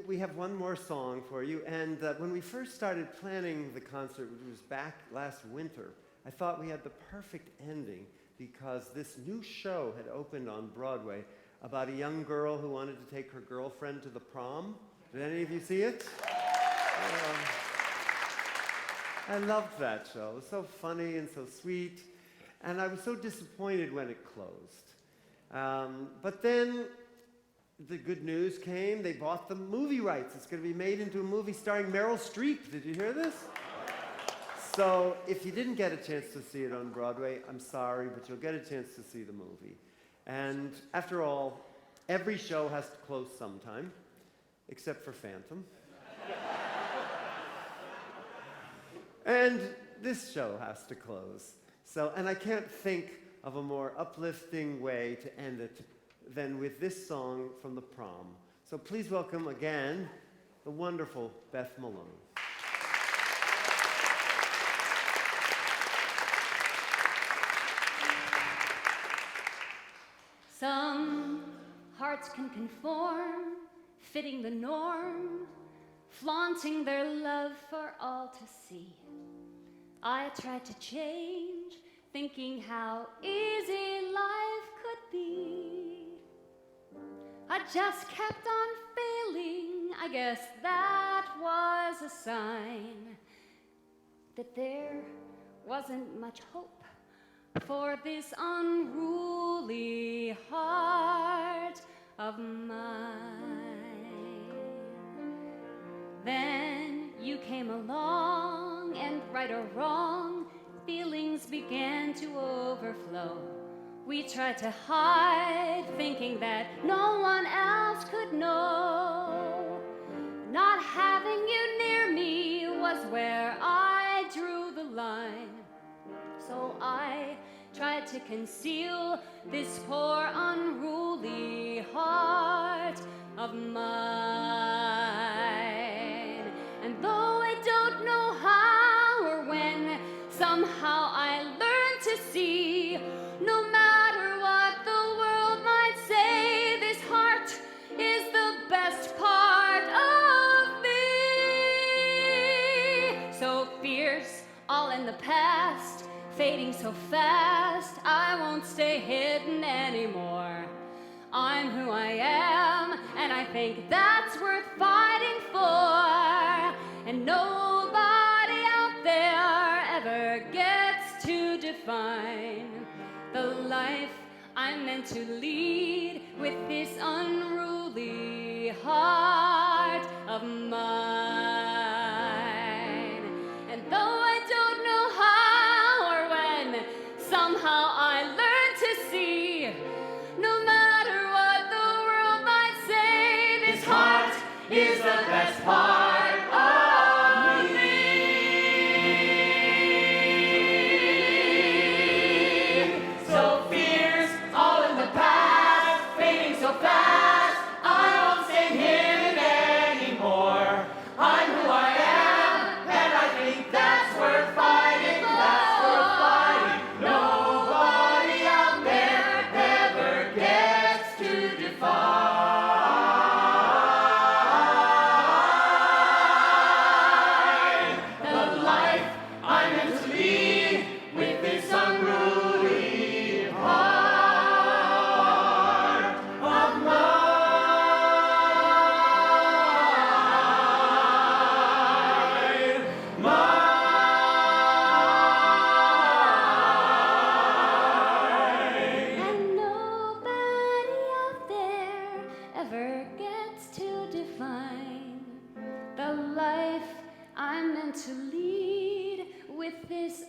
we have one more song for you, and when we first started planning the concert, which was back last winter, I thought we had the perfect ending because this new show had opened on Broadway about a young girl who wanted to take her girlfriend to the prom. Did any of you see it? I loved that show. It was so funny and so sweet, and I was so disappointed when it closed. But then the good news came. They bought the movie rights. It's going to be made into a movie starring Meryl Streep. Did you hear this? So if you didn't get a chance to see it on Broadway, I'm sorry, but you'll get a chance to see the movie. And after all, every show has to close sometime, except for Phantom. And this show has to close. So, and I can't think of a more uplifting way to end it than with this song from the prom. So please welcome again the wonderful Beth Malone. Some hearts can conform, fitting the norm, flaunting their love for all to see. I tried to change, thinking how easy life could be. I just kept on failing, I guess that was a sign that there wasn't much hope for this unruly heart of mine. Then you came along, and right or wrong, feelings began to overflow. We tried to hide, thinking that no one else could know. Not having you near me was where I drew the line. So I tried to conceal this poor unruly heart of mine. And though I don't know how or when, somehow I learned to see, no matter what the world might say, this heart is the best part of me. So fierce, all in the past, fading so fast, I won't stay hidden anymore. I'm who I am, and I think that's worth fighting for. And nobody out there ever gets to define the life I'm meant to lead with this unruly heart of mine. And though I don't know how or when, somehow I learned to see, no matter what the world might say, this heart is the best part of me. So fierce, all in the past, fading so fast, I won't stay hidden anymore. I'm who I am, and I think that's worth fighting, that's worth fighting. Nobody out there ever gets to define the life I'm meant to lead with this unruly heart of mine. And nobody out there ever gets to define the life I'm meant to lead with this